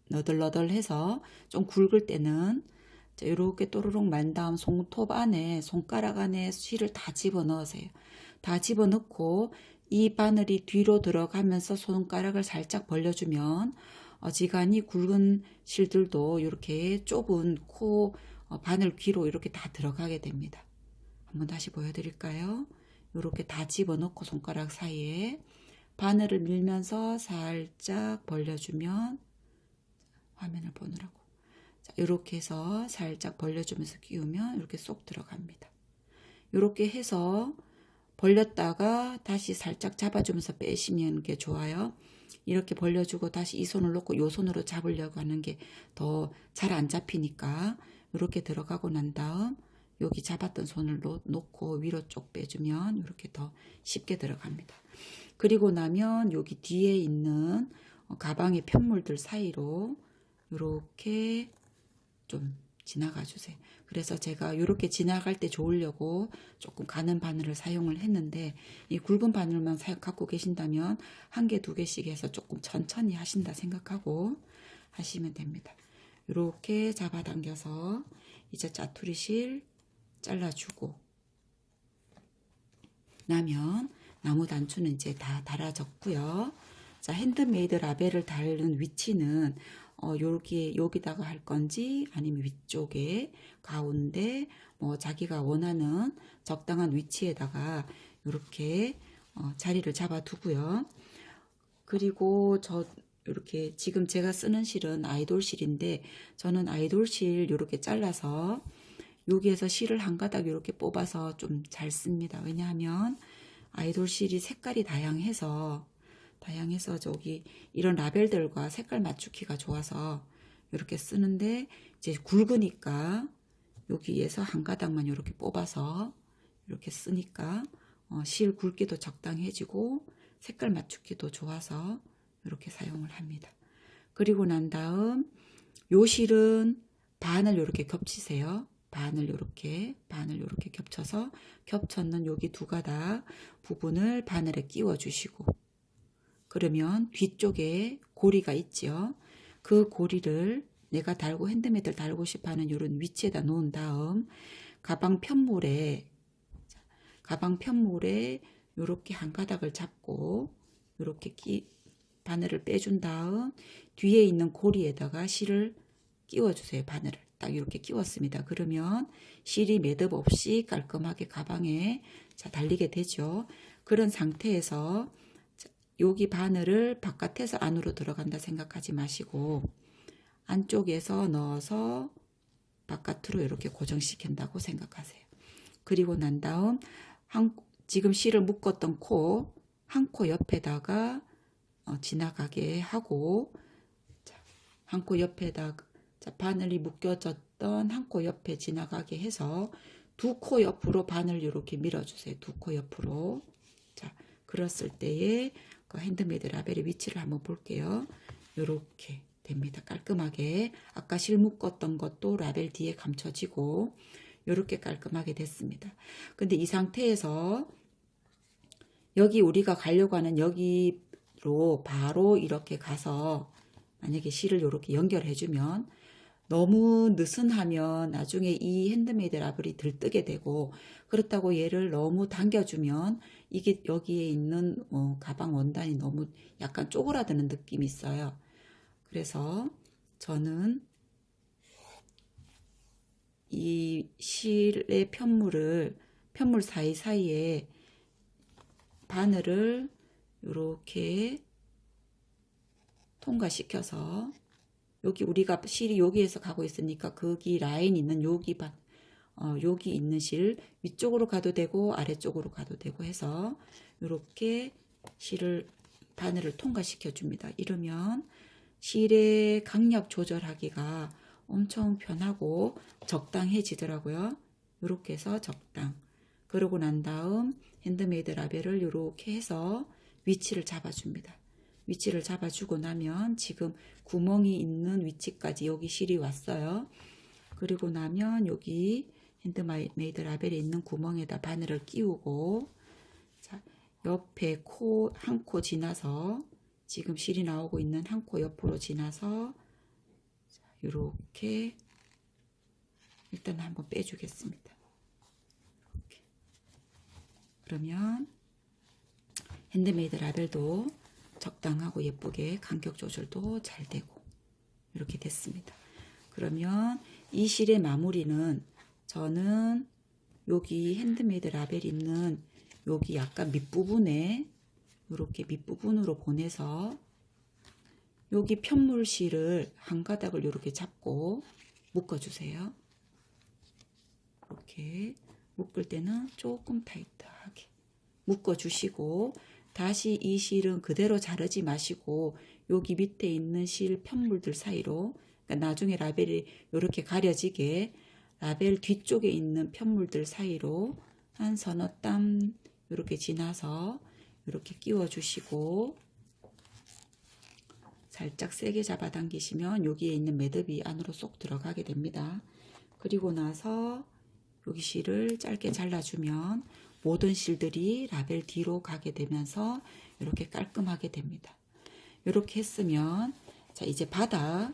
너덜너덜해서 좀 굵을 때는 자, 요렇게 또르륵 만 다음 손톱 안에 손가락 안에 실을 다 집어넣으세요. 다 집어넣고 이 바늘이 뒤로 들어가면서 손가락을 살짝 벌려주면 어지간히 굵은 실들도 이렇게 좁은 코 바늘 귀로 이렇게 다 들어가게 됩니다. 한번 다시 보여드릴까요? 이렇게 다 집어넣고 손가락 사이에 바늘을 밀면서 살짝 벌려주면 화면을 보느라고 자, 이렇게 해서 살짝 벌려주면서 끼우면 이렇게 쏙 들어갑니다. 이렇게 해서 벌렸다가 다시 살짝 잡아주면서 빼시는 게 좋아요. 이렇게 벌려주고 다시 이 손을 놓고 이 손으로 잡으려고 하는 게 더 잘 안 잡히니까 이렇게 들어가고 난 다음 여기 잡았던 손을 놓고 위로 쪽 빼주면 이렇게 더 쉽게 들어갑니다. 그리고 나면 여기 뒤에 있는 가방의 편물들 사이로 이렇게 좀 지나가 주세요. 그래서 제가 이렇게 지나갈 때 좋으려고 조금 가는 바늘을 사용을 했는데 이 굵은 바늘만 갖고 계신다면 1개, 2개씩 해서 조금 천천히 하신다 생각하고 하시면 됩니다. 이렇게 잡아당겨서 이제 짜투리 실 잘라주고 나면 나무 단추는 이제 다 달아졌고요. 자, 핸드메이드 라벨을 달는 위치는 여기다가 할 건지 아니면 위쪽에 가운데 뭐 자기가 원하는 적당한 위치에다가 이렇게 자리를 잡아 두고요. 그리고 이렇게 지금 제가 쓰는 실은 아이돌 실인데 저는 아이돌 실 이렇게 잘라서 여기에서 실을 한 가닥 이렇게 뽑아서 좀 잘 씁니다. 왜냐하면 아이돌 실이 색깔이 다양해서 저기 이런 라벨들과 색깔 맞추기가 좋아서 이렇게 쓰는데 이제 굵으니까 여기에서 한 가닥만 이렇게 뽑아서 이렇게 쓰니까 실 굵기도 적당해지고 색깔 맞추기도 좋아서 이렇게 사용을 합니다. 그리고 난 다음 요 실은 반을 이렇게 겹치세요. 반을 이렇게 겹쳐서 겹쳤는 여기 2가닥 부분을 바늘에 끼워 주시고 그러면 뒤쪽에 고리가 있죠. 그 고리를 내가 달고 핸드메이드를 달고 싶어하는 이런 위치에다 놓은 다음 가방 편물에 이렇게 한 가닥을 잡고 이렇게 바늘을 빼준 다음 뒤에 있는 고리에다가 실을 끼워주세요. 바늘을 딱 이렇게 끼웠습니다. 그러면 실이 매듭 없이 깔끔하게 가방에 달리게 되죠. 그런 상태에서 여기 바늘을 바깥에서 안으로 들어간다 생각하지 마시고 안쪽에서 넣어서 바깥으로 이렇게 고정시킨다고 생각하세요. 그리고 난 다음 지금 실을 묶었던 한 코 옆에다가 지나가게 하고 한 코 옆에다가 자, 바늘이 묶여졌던 한 코 옆에 지나가게 해서 두 코 옆으로 바늘 이렇게 밀어주세요. 두 코 옆으로. 자, 그랬을 때에 그 핸드메이드 라벨의 위치를 한번 볼게요. 이렇게 됩니다. 깔끔하게. 아까 실 묶었던 것도 라벨 뒤에 감춰지고 이렇게 깔끔하게 됐습니다. 근데 이 상태에서 여기 우리가 가려고 하는 여기로 바로 이렇게 가서 만약에 실을 이렇게 연결해주면 너무 느슨하면 나중에 이 핸드메이드 라벨이 들뜨게 되고, 그렇다고 얘를 너무 당겨주면 이게 여기에 있는 가방 원단이 너무 약간 쪼그라드는 느낌이 있어요. 그래서 저는 이 실의 편물 사이사이에 바늘을 이렇게 통과시켜서 여기 우리가 실이 여기에서 가고 있으니까 거기 라인 있는 여기 여기 있는 실 위쪽으로 가도 되고 아래쪽으로 가도 되고 해서 이렇게 실을 바늘을 통과시켜 줍니다. 이러면 실의 강약 조절하기가 엄청 편하고 적당해지더라고요. 이렇게 해서 적당. 그러고 난 다음 핸드메이드 라벨을 이렇게 해서 위치를 잡아줍니다. 위치를 잡아주고 나면 지금 구멍이 있는 위치까지 여기 실이 왔어요. 그리고 나면 여기 핸드메이드 라벨에 있는 구멍에다 바늘을 끼우고, 자, 옆에 한 코 지나서 지금 실이 나오고 있는 한 코 옆으로 지나서 이렇게 일단 한번 빼주겠습니다. 이렇게. 그러면 핸드메이드 라벨도 적당하고 예쁘게 간격 조절도 잘 되고 이렇게 됐습니다. 그러면 이 실의 마무리는 저는 여기 핸드메이드 라벨 있는 여기 약간 밑부분에 이렇게 밑부분으로 보내서 여기 편물 실을 한 가닥을 이렇게 잡고 묶어주세요. 이렇게 묶을 때는 조금 타이트하게 묶어주시고, 다시 이 실은 그대로 자르지 마시고 여기 밑에 있는 실 편물들 사이로, 그러니까 나중에 라벨이 이렇게 가려지게 라벨 뒤쪽에 있는 편물들 사이로 한 서너 땀 이렇게 지나서 이렇게 끼워 주시고, 살짝 세게 잡아당기시면 여기에 있는 매듭이 안으로 쏙 들어가게 됩니다. 그리고 나서 여기 실을 짧게 잘라주면 모든 실들이 라벨 뒤로 가게 되면서 이렇게 깔끔하게 됩니다. 이렇게 했으면 자, 이제 바닥을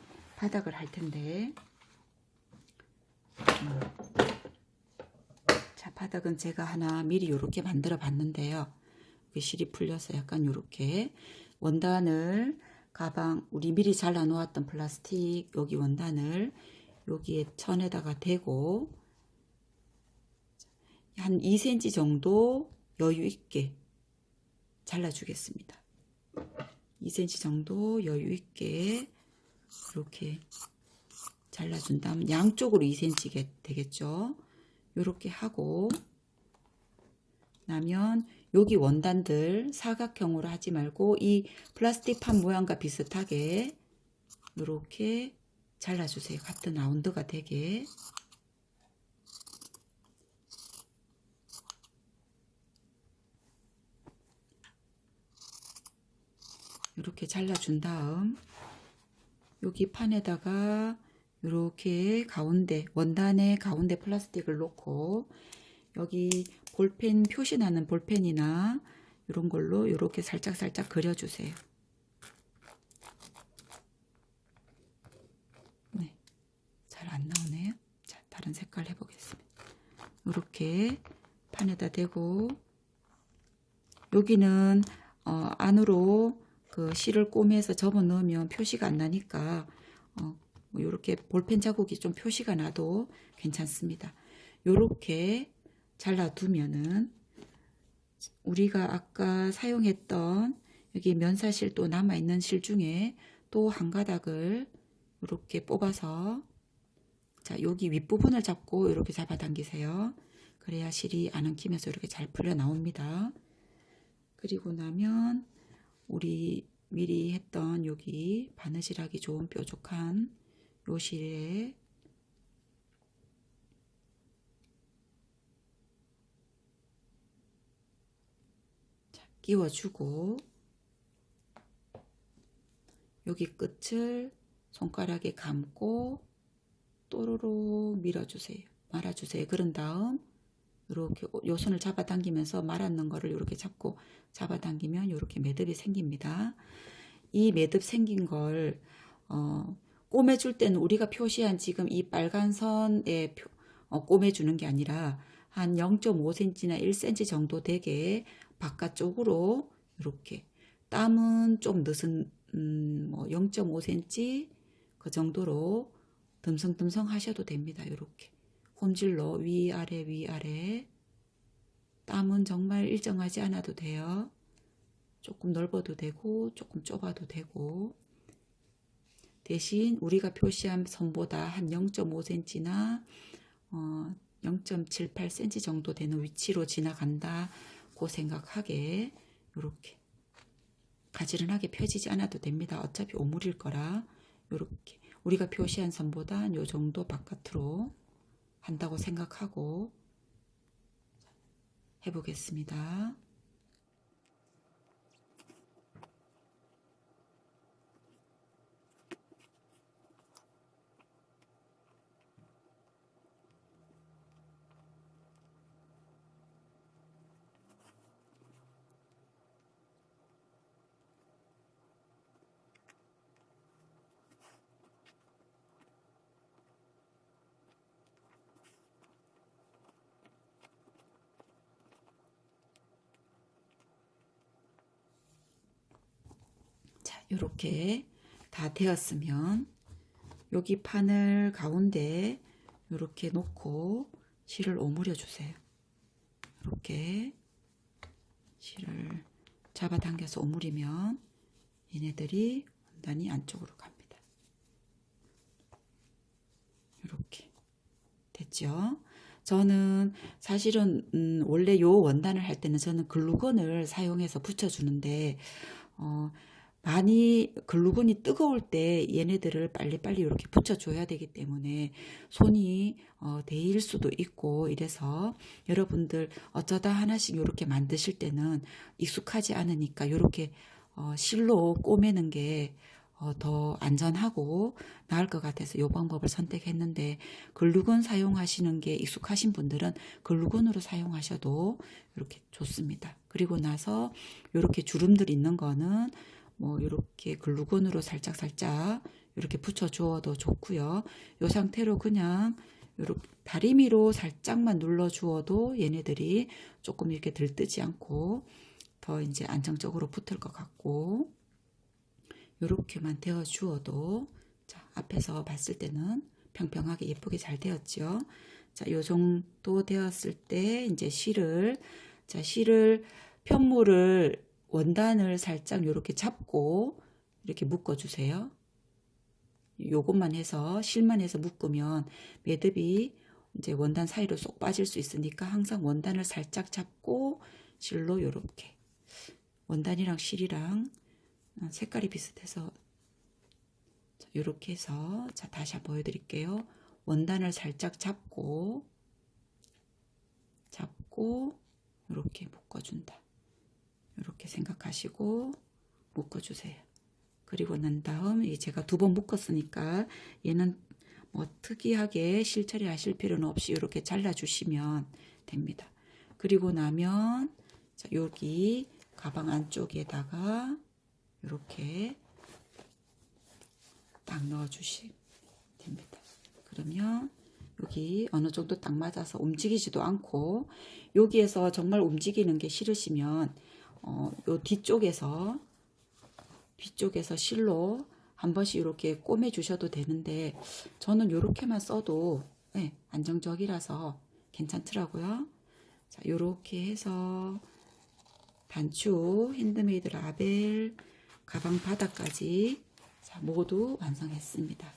할 텐데, 자, 바닥은 제가 하나 미리 이렇게 만들어 봤는데요. 실이 풀려서 약간 이렇게 원단을 가방 우리 미리 잘라 놓았던 플라스틱 여기 원단을 여기에 천에다가 대고 한 2cm 정도 여유 있게 잘라 주겠습니다. 2cm 정도 여유 있게 이렇게 잘라준 다음 양쪽으로 2cm 되겠죠. 이렇게 하고 나면 여기 원단들 사각형으로 하지 말고 이 플라스틱 판 모양과 비슷하게 이렇게 잘라주세요. 같은 라운드가 되게. 이렇게 잘라준 다음 여기 판에다가 이렇게 가운데 원단의 가운데 플라스틱을 놓고 여기 볼펜 표시나는 볼펜이나 이런 걸로 이렇게 살짝 그려주세요. 네, 잘 안 나오네요. 자, 다른 색깔 해보겠습니다. 이렇게 판에다 대고 여기는 안으로 그 실을 꼬매서 접어 넣으면 표시가 안 나니까 이렇게 볼펜 자국이 좀 표시가 나도 괜찮습니다. 이렇게 잘라두면은 우리가 아까 사용했던 여기 면사실 또 남아있는 실 중에 또 한 가닥을 이렇게 뽑아서 자, 여기 윗부분을 잡고 이렇게 잡아당기세요. 그래야 실이 안 엉키면서 이렇게 잘 풀려 나옵니다. 그리고 나면 우리 미리 했던 여기 바느질하기 좋은 뾰족한 요 실에 끼워주고 여기 끝을 손가락에 감고 또로로 밀어주세요. 말아주세요. 그런 다음 이렇게 요 손을 잡아당기면서 말았는 거를 이렇게 잡고 잡아당기면 이렇게 매듭이 생깁니다. 이 매듭 생긴 걸 꼬매줄 때는 우리가 표시한 지금 이 빨간 선에 꼬매주는 게 아니라 한 0.5cm나 1cm 정도 되게 바깥쪽으로 이렇게 땀은 좀 늦은 뭐 0.5cm 그 정도로 듬성듬성 하셔도 됩니다. 이렇게 홈질로 위아래 위아래 땀은 정말 일정하지 않아도 돼요. 조금 넓어도 되고 조금 좁아도 되고 대신 우리가 표시한 선보다 한 0.5cm나 0.78cm 정도 되는 위치로 지나간다고 생각하게 이렇게 가지런하게 펴지지 않아도 됩니다. 어차피 오물일 거라 이렇게 우리가 표시한 선보다 요 정도 바깥으로 한다고 생각하고 해보겠습니다. 자, 이렇게 다 되었으면 여기 판을 가운데 이렇게 놓고 실을 오므려 주세요. 이렇게 실을 잡아당겨서 오므리면 얘네들이 원단이 안쪽으로 갑니다. 이렇게 됐죠? 저는 사실은 원래 요 원단을 할 때는 저는 글루건을 사용해서 붙여주는데 많이 글루건이 뜨거울 때 얘네들을 빨리빨리 이렇게 붙여줘야 되기 때문에 손이 데일 수도 있고 이래서 여러분들 어쩌다 하나씩 이렇게 만드실 때는 익숙하지 않으니까 이렇게 실로 꼬매는 게 더 안전하고 나을 것 같아서 이 방법을 선택했는데 글루건 사용하시는 게 익숙하신 분들은 글루건으로 사용하셔도 이렇게 좋습니다. 그리고 나서 이렇게 주름들 있는 거는 뭐 이렇게 글루건으로 살짝살짝 이렇게 붙여 주어도 좋고요. 이 상태로 그냥 이렇게 다리미로 살짝만 눌러 주어도 얘네들이 조금 이렇게 들뜨지 않고 더 이제 안정적으로 붙을 것 같고 이렇게만 되어 주어도 자, 앞에서 봤을 때는 평평하게 예쁘게 잘 되었죠. 자, 요 정도 되었을 때 이제 실을 편물을 원단을 살짝 이렇게 잡고 이렇게 묶어 주세요. 요것만 해서 실만 해서 묶으면 매듭이 이제 원단 사이로 쏙 빠질 수 있으니까 항상 원단을 살짝 잡고 실로 이렇게 원단이랑 실이랑 색깔이 비슷해서 이렇게 해서 자 다시 한번 보여드릴게요. 원단을 살짝 잡고 이렇게 묶어준다. 이렇게 생각하시고 묶어주세요. 그리고 난 다음 제가 2번 묶었으니까 얘는 뭐 특이하게 실처리 하실 필요는 없이 이렇게 잘라주시면 됩니다. 그리고 나면 자, 여기 가방 안쪽에다가 이렇게 딱 넣어주시면 됩니다. 그러면 여기 어느 정도 딱 맞아서 움직이지도 않고 여기에서 정말 움직이는 게 싫으시면 요 뒤쪽에서 실로 한 번씩 이렇게 꼬매 주셔도 되는데 저는 이렇게만 써도 네, 안정적이라서 괜찮더라고요. 자, 요렇게 해서 단추, 핸드메이드 라벨, 가방 바닥까지 자, 모두 완성했습니다.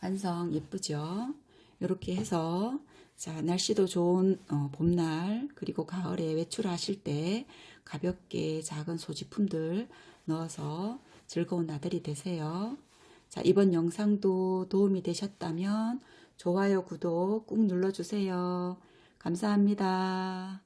완성 예쁘죠? 이렇게 해서 자, 날씨도 좋은 봄날 그리고 가을에 외출하실 때 가볍게 작은 소지품들 넣어서 즐거운 나들이 되세요. 자, 이번 영상도 도움이 되셨다면 좋아요, 구독 꾹 눌러주세요. 감사합니다.